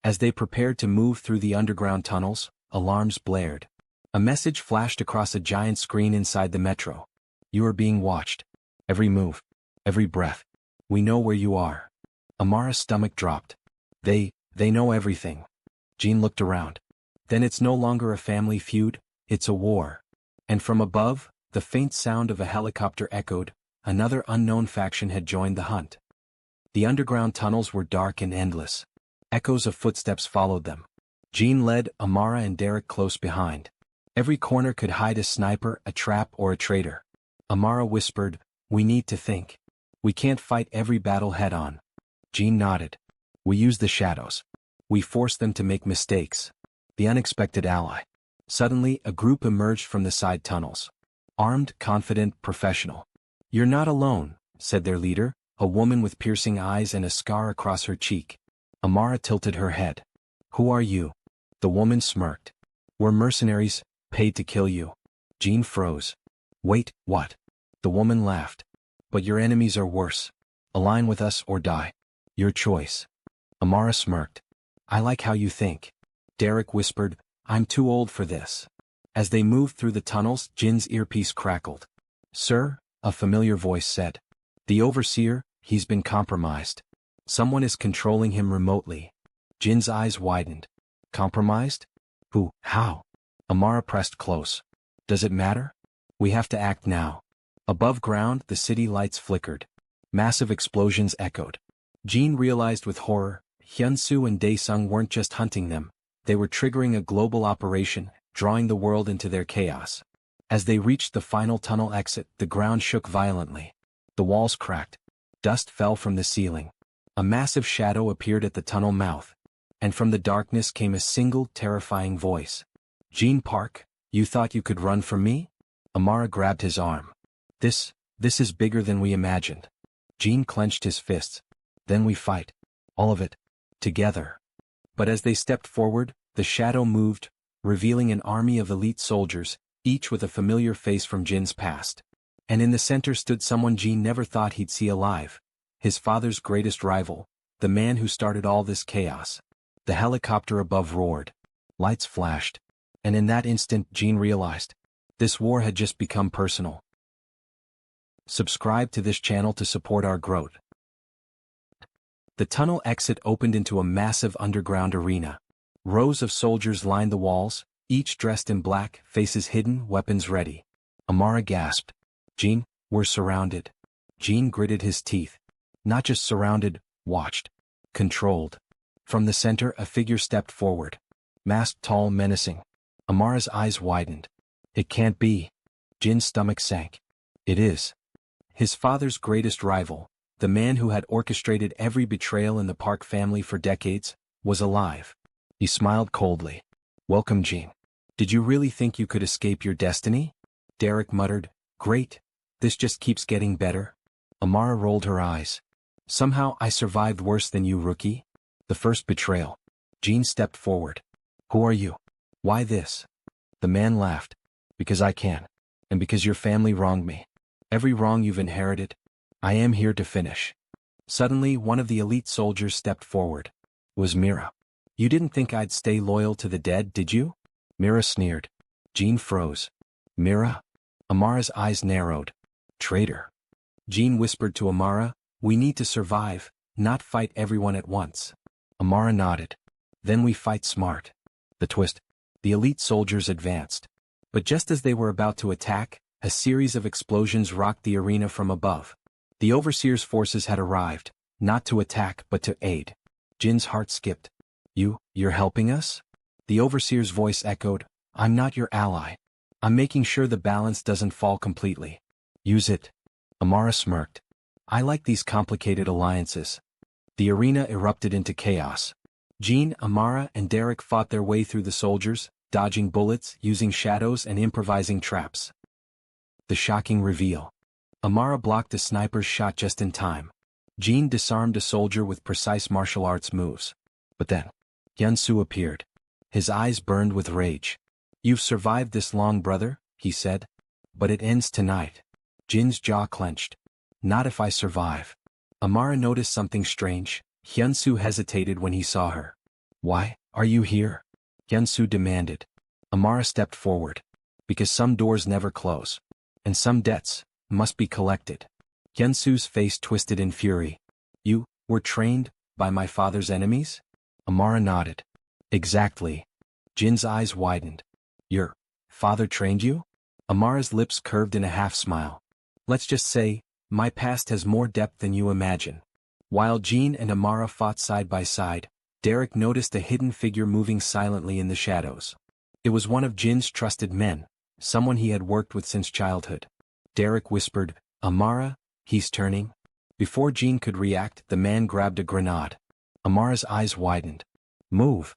As they prepared to move through the underground tunnels, alarms blared. A message flashed across a giant screen inside the metro. You are being watched. Every move. Every breath. We know where you are. Amara's stomach dropped. They know everything. Jin looked around. Then it's no longer a family feud, it's a war. And from above, the faint sound of a helicopter echoed. Another unknown faction had joined the hunt. The underground tunnels were dark and endless. Echoes of footsteps followed them. Jin led Amara and Derek close behind. Every corner could hide a sniper, a trap, or a traitor. Amara whispered, we need to think. We can't fight every battle head-on. Jin nodded. We use the shadows. We force them to make mistakes. The unexpected ally. Suddenly, a group emerged from the side tunnels. Armed, confident, professional. You're not alone, said their leader, a woman with piercing eyes and a scar across her cheek. Amara tilted her head. Who are you? The woman smirked. We're mercenaries, paid to kill you. Jin froze. Wait, what? The woman laughed. But your enemies are worse. Align with us or die. Your choice. Amara smirked. I like how you think. Derek whispered, I'm too old for this. As they moved through the tunnels, Jin's earpiece crackled. Sir, a familiar voice said. The overseer, he's been compromised. Someone is controlling him remotely. Jin's eyes widened. Compromised? Who? How? Amara pressed close. Does it matter? We have to act now. Above ground, the city lights flickered. Massive explosions echoed. Jin realized with horror, Hyunsu and Daesung weren't just hunting them. They were triggering a global operation, drawing the world into their chaos. As they reached the final tunnel exit, the ground shook violently. The walls cracked. Dust fell from the ceiling. A massive shadow appeared at the tunnel mouth. And from the darkness came a single, terrifying voice. Jin Park, you thought you could run from me? Amara grabbed his arm. This is bigger than we imagined. Jin clenched his fists. Then we fight. All of it. Together. But as they stepped forward, the shadow moved, revealing an army of elite soldiers, each with a familiar face from Jin's past. And in the center stood someone Jin never thought he'd see alive. His father's greatest rival, the man who started all this chaos. The helicopter above roared. Lights flashed. And in that instant Jin realized. This war had just become personal. Subscribe to this channel to support our growth. The tunnel exit opened into a massive underground arena. Rows of soldiers lined the walls, each dressed in black, faces hidden, weapons ready. Amara gasped. Jin, we're surrounded. Jin gritted his teeth. Not just surrounded, watched. Controlled. From the center, a figure stepped forward. Masked, tall, menacing. Amara's eyes widened. It can't be. Jin's stomach sank. It is. His father's greatest rival, the man who had orchestrated every betrayal in the Park family for decades, was alive. He smiled coldly. Welcome, Jin. Did you really think you could escape your destiny? Derek muttered. Great. This just keeps getting better. Amara rolled her eyes. Somehow I survived worse than you, rookie. The first betrayal. Jean stepped forward. Who are you? Why this? The man laughed. Because I can. And because your family wronged me. Every wrong you've inherited. I am here to finish. Suddenly, one of the elite soldiers stepped forward. It was Mira. You didn't think I'd stay loyal to the dead, did you? Mira sneered. Jean froze. Mira? Amara's eyes narrowed. Traitor. Jean whispered to Amara, we need to survive, not fight everyone at once. Amara nodded. Then we fight smart. The twist. The elite soldiers advanced. But just as they were about to attack, a series of explosions rocked the arena from above. The Overseer's forces had arrived, not to attack but to aid. Jin's heart skipped. You're helping us? The Overseer's voice echoed, I'm not your ally. I'm making sure the balance doesn't fall completely. Use it. Amara smirked. I like these complicated alliances. The arena erupted into chaos. Jean, Amara, and Derek fought their way through the soldiers, dodging bullets, using shadows and improvising traps. The shocking reveal. Amara blocked a sniper's shot just in time. Jean disarmed a soldier with precise martial arts moves. But then, Hyun-soo appeared. His eyes burned with rage. You've survived this long, brother, he said. But it ends tonight. Jin's jaw clenched. Not if I survive. Amara noticed something strange. Hyun-soo hesitated when he saw her. Why are you here? Hyun-soo demanded. Amara stepped forward. Because some doors never close. And some debts must be collected. Hyun-soo's face twisted in fury. You were trained by my father's enemies? Amara nodded. Exactly. Jin's eyes widened. Your father trained you? Amara's lips curved in a half-smile. Let's just say, my past has more depth than you imagine. While Jean and Amara fought side by side, Derek noticed a hidden figure moving silently in the shadows. It was one of Jin's trusted men, someone he had worked with since childhood. Derek whispered, Amara, he's turning. Before Jean could react, the man grabbed a grenade. Amara's eyes widened. Move.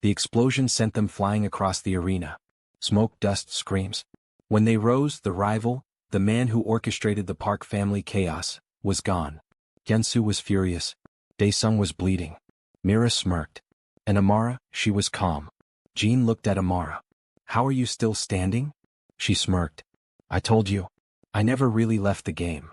The explosion sent them flying across the arena. Smoke, dust, screams. When they rose, the rival, the man who orchestrated the Park family chaos, was gone. Hyun-soo was furious. Dae-sung was bleeding. Mira smirked. And Amara, she was calm. Jean looked at Amara. How are you still standing? She smirked. I told you. I never really left the game.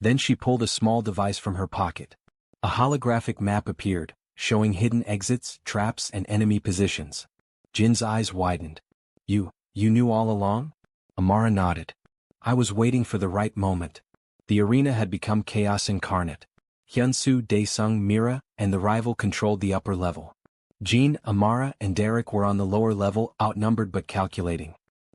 Then she pulled a small device from her pocket. A holographic map appeared, showing hidden exits, traps, and enemy positions. Jin's eyes widened. You knew all along? Amara nodded. I was waiting for the right moment. The arena had become chaos incarnate. Hyun-soo, Dae-sung, Mira, and the rival controlled the upper level. Jean, Amara, and Derek were on the lower level, outnumbered but calculating.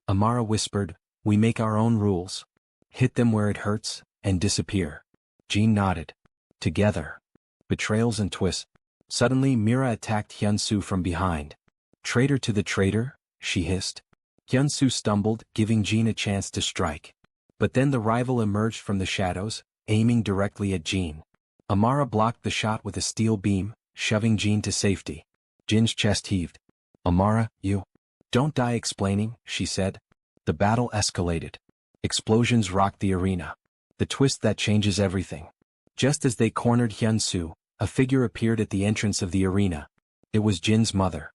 Amara whispered, we make our own rules. Hit them where it hurts, and disappear. Jean nodded. Together. Betrayals and twists. Suddenly Mira attacked Hyun-soo from behind. Traitor to the traitor, she hissed. Hyun-soo stumbled, giving Jean a chance to strike. But then the rival emerged from the shadows, aiming directly at Jean. Amara blocked the shot with a steel beam, shoving Jean to safety. Jin's chest heaved. Amara, you don't die explaining, she said. The battle escalated. Explosions rocked the arena. The twist that changes everything. Just as they cornered Hyun-soo, a figure appeared at the entrance of the arena. It was Jin's mother.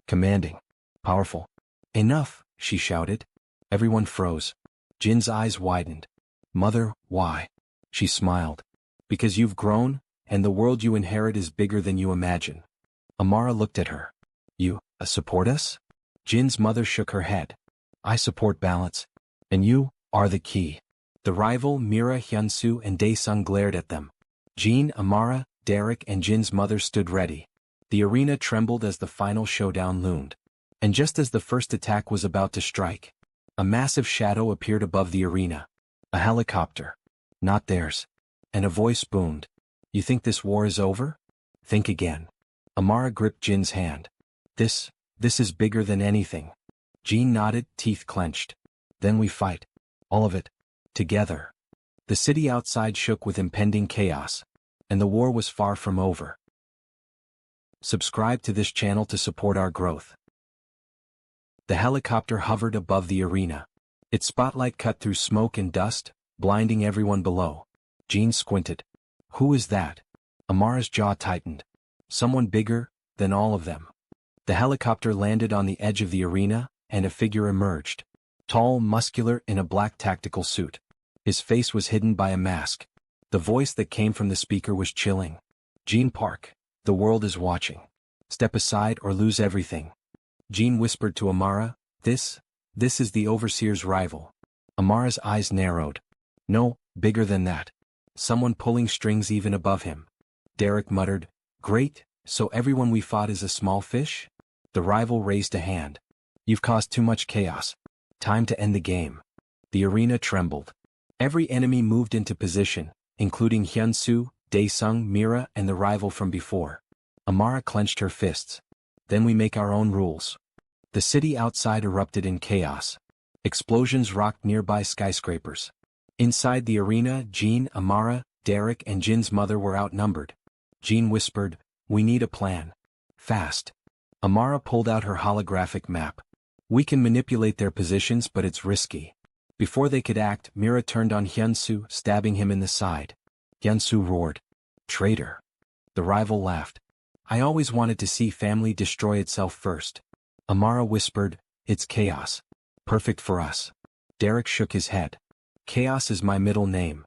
Commanding. Powerful. Enough, she shouted. Everyone froze. Jin's eyes widened. Mother, why? She smiled. Because you've grown, and the world you inherit is bigger than you imagine. Amara looked at her. You support us? Jin's mother shook her head. I support balance. And you are the key. The rival, Mira, Hyun-soo, and Dae-sung glared at them. Jean, Amara, Derek, and Jin's mother stood ready. The arena trembled as the final showdown loomed. And just as the first attack was about to strike, a massive shadow appeared above the arena. A helicopter. Not theirs. And a voice boomed. You think this war is over? Think again. Amara gripped Jin's hand. This is bigger than anything. Jean nodded, teeth clenched. Then we fight. All of it. Together. The city outside shook with impending chaos. And the war was far from over. Subscribe to this channel to support our growth. The helicopter hovered above the arena. Its spotlight cut through smoke and dust, blinding everyone below. Jean squinted. Who is that? Amara's jaw tightened. Someone bigger than all of them. The helicopter landed on the edge of the arena, and a figure emerged. Tall, muscular, in a black tactical suit. His face was hidden by a mask. The voice that came from the speaker was chilling. Gene Park, the world is watching. Step aside or lose everything. Gene whispered to Amara, this is the Overseer's rival. Amara's eyes narrowed. No, bigger than that. Someone pulling strings even above him. Derek muttered, great, so everyone we fought is a small fish? The rival raised a hand. You've caused too much chaos. Time to end the game. The arena trembled. Every enemy moved into position, including Hyun-soo, Dae-sung, Mira, and the rival from before. Amara clenched her fists. Then we make our own rules. The city outside erupted in chaos. Explosions rocked nearby skyscrapers. Inside the arena, Jean, Amara, Derek, and Jin's mother were outnumbered. Jean whispered, we need a plan. Fast. Amara pulled out her holographic map. We can manipulate their positions, but it's risky. Before they could act, Mira turned on Hyun-soo, stabbing him in the side. Hyun-soo roared. Traitor. The rival laughed. I always wanted to see family destroy itself first. Amara whispered, it's chaos. Perfect for us. Derek shook his head. Chaos is my middle name.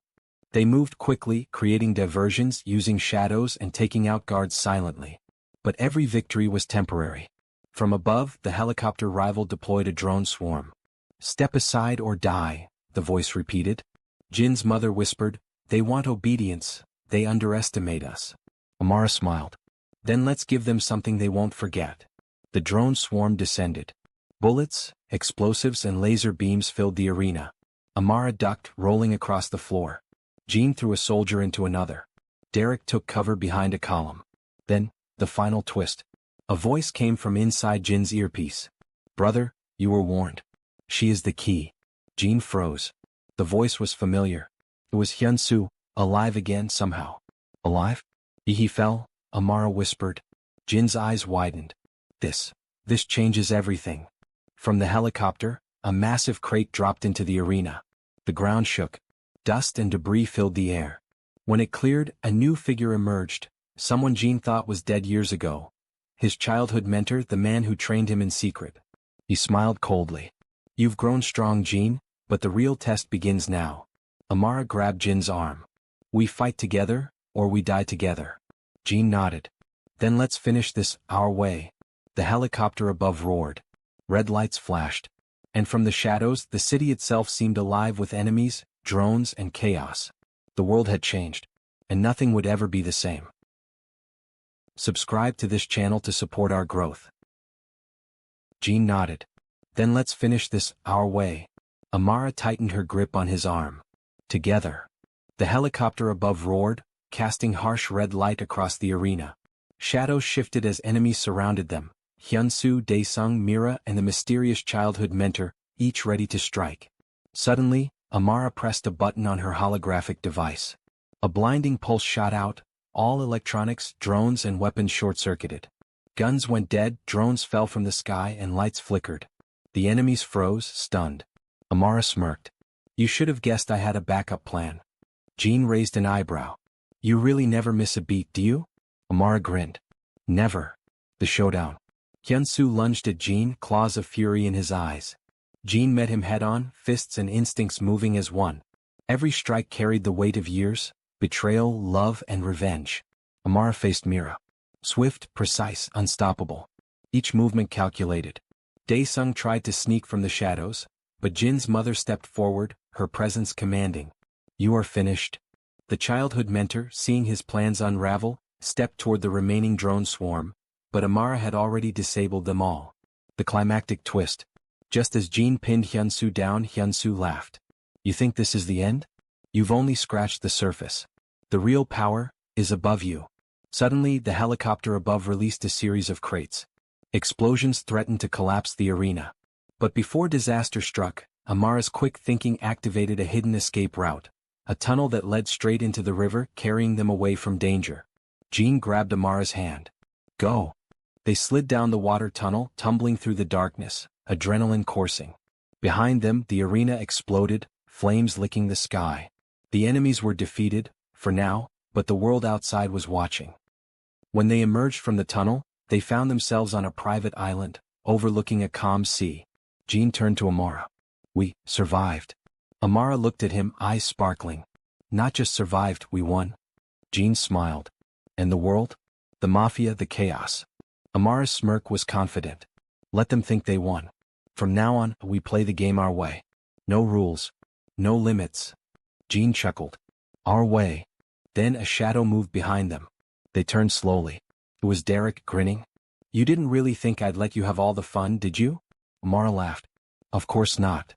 They moved quickly, creating diversions, using shadows and taking out guards silently. But every victory was temporary. From above, the helicopter rival deployed a drone swarm. Step aside or die, the voice repeated. Jin's mother whispered, they want obedience, they underestimate us. Amara smiled. Then let's give them something they won't forget. The drone swarm descended. Bullets, explosives, and laser beams filled the arena. Amara ducked, rolling across the floor. Jean threw a soldier into another. Derek took cover behind a column. Then, the final twist. A voice came from inside Jin's earpiece. Brother, you were warned. She is the key. Jean froze. The voice was familiar. It was Hyun-soo, alive again somehow. Alive? He fell, Amara whispered. Jin's eyes widened. This changes everything. From the helicopter, a massive crate dropped into the arena. The ground shook. Dust and debris filled the air. When it cleared, a new figure emerged, someone Jean thought was dead years ago. His childhood mentor, the man who trained him in secret. He smiled coldly. You've grown strong, Jean, but the real test begins now. Amara grabbed Jin's arm. We fight together, or we die together. Jean nodded. Then let's finish this our way. The helicopter above roared. Red lights flashed. And from the shadows, the city itself seemed alive with enemies, drones, and chaos. The world had changed, and nothing would ever be the same. Subscribe to this channel to support our growth. Jean nodded. Then let's finish this our way. Amara tightened her grip on his arm. Together. The helicopter above roared, casting harsh red light across the arena. Shadows shifted as enemies surrounded them. Hyun-soo, Dae-sung, Mira, and the mysterious childhood mentor, each ready to strike. Suddenly, Amara pressed a button on her holographic device. A blinding pulse shot out, all electronics, drones, and weapons short-circuited. Guns went dead, drones fell from the sky, and lights flickered. The enemies froze, stunned. Amara smirked. You should have guessed I had a backup plan. Jean raised an eyebrow. You really never miss a beat, do you? Amara grinned. Never. The showdown. Hyun-soo lunged at Jean, claws of fury in his eyes. Jean met him head-on, fists and instincts moving as one. Every strike carried the weight of years, betrayal, love, and revenge. Amara faced Mira. Swift, precise, unstoppable. Each movement calculated. Dae-sung tried to sneak from the shadows, but Jin's mother stepped forward, her presence commanding. You are finished. The childhood mentor, seeing his plans unravel, stepped toward the remaining drone swarm, but Amara had already disabled them all. The climactic twist. Just as Jean pinned Hyun-soo down, Hyun-soo laughed. You think this is the end? You've only scratched the surface. The real power is above you. Suddenly, the helicopter above released a series of crates. Explosions threatened to collapse the arena. But before disaster struck, Amara's quick thinking activated a hidden escape route, a tunnel that led straight into the river, carrying them away from danger. Jean grabbed Amara's hand. Go. They slid down the water tunnel, tumbling through the darkness, adrenaline coursing. Behind them, the arena exploded, flames licking the sky. The enemies were defeated, for now, but the world outside was watching. When they emerged from the tunnel, they found themselves on a private island, overlooking a calm sea. Jean turned to Amara. We survived. Amara looked at him, eyes sparkling. Not just survived, we won. Jean smiled. And the world? The Mafia, the chaos. Amara's smirk was confident. Let them think they won. From now on, we play the game our way. No rules. No limits. Jean chuckled. Our way. Then a shadow moved behind them. They turned slowly. It was Derek, grinning. You didn't really think I'd let you have all the fun, did you? Amara laughed. Of course not.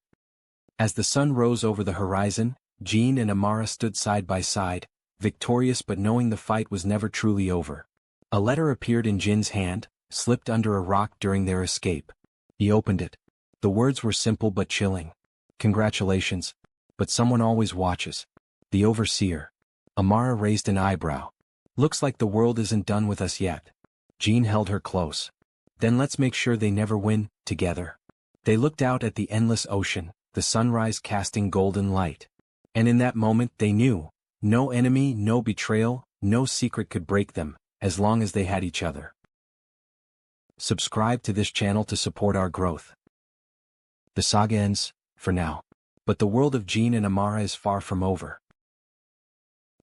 As the sun rose over the horizon, Jean and Amara stood side by side, victorious but knowing the fight was never truly over. A letter appeared in Jin's hand, slipped under a rock during their escape. He opened it. The words were simple but chilling. Congratulations. But someone always watches. The overseer. Amara raised an eyebrow. Looks like the world isn't done with us yet. Jean held her close. Then let's make sure they never win, together. They looked out at the endless ocean, the sunrise casting golden light. And in that moment they knew, no enemy, no betrayal, no secret could break them, as long as they had each other. Subscribe to this channel to support our growth. The saga ends, for now. But the world of Jean and Amara is far from over.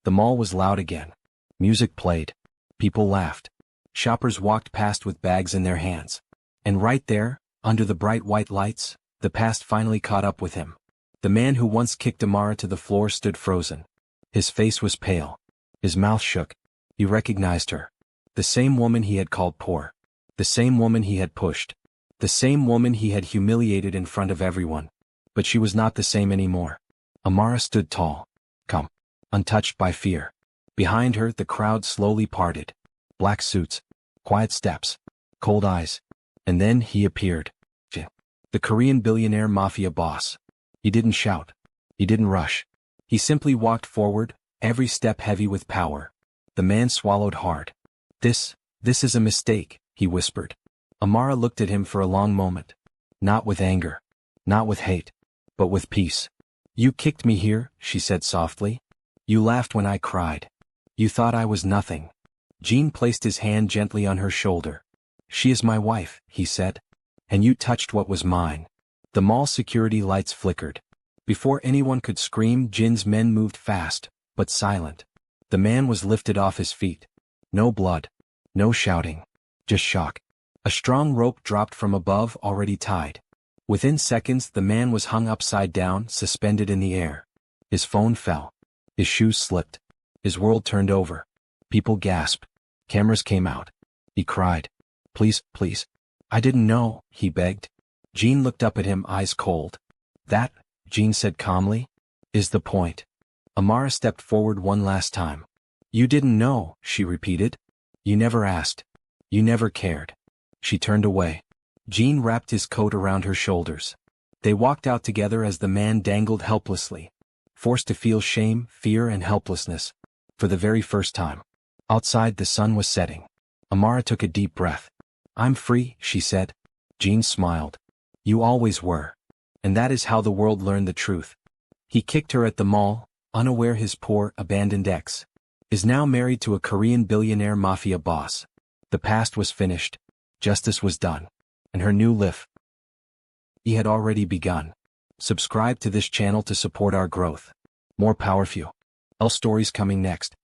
The mall was loud again. Music played. People laughed. Shoppers walked past with bags in their hands. And right there, under the bright white lights, the past finally caught up with him. The man who once kicked Amara to the floor stood frozen. His face was pale. His mouth shook. He recognized her. The same woman he had called poor. The same woman he had pushed. The same woman he had humiliated in front of everyone. But she was not the same anymore. Amara stood tall. Calm. Untouched by fear. Behind her, the crowd slowly parted. Black suits. Quiet steps. Cold eyes. And then he appeared. The Korean billionaire mafia boss. He didn't shout. He didn't rush. He simply walked forward, every step heavy with power. The man swallowed hard. This is a mistake, he whispered. Amara looked at him for a long moment. Not with anger. Not with hate. But with peace. You kicked me here, she said softly. You laughed when I cried. You thought I was nothing. Jean placed his hand gently on her shoulder. She is my wife, he said. And you touched what was mine. The mall security lights flickered. Before anyone could scream, Jin's men moved fast, but silent. The man was lifted off his feet. No blood. No shouting. Just shock. A strong rope dropped from above, already tied. Within seconds, the man was hung upside down, suspended in the air. His phone fell. His shoes slipped. His world turned over. People gasped. Cameras came out. He cried. Please, please. I didn't know, he begged. Jean looked up at him, eyes cold. That, Jean said calmly, is the point. Amara stepped forward one last time. You didn't know, she repeated. You never asked. You never cared. She turned away. Jean wrapped his coat around her shoulders. They walked out together as the man dangled helplessly, forced to feel shame, fear, and helplessness, for the very first time. Outside, the sun was setting. Amara took a deep breath. I'm free, she said. Jean smiled. You always were. And that is how the world learned the truth. He kicked her at the mall, unaware his poor, abandoned ex is now married to a Korean billionaire mafia boss. The past was finished. Justice was done. And her new life had already begun. Subscribe to this channel to support our growth. More Power Few. L stories coming next.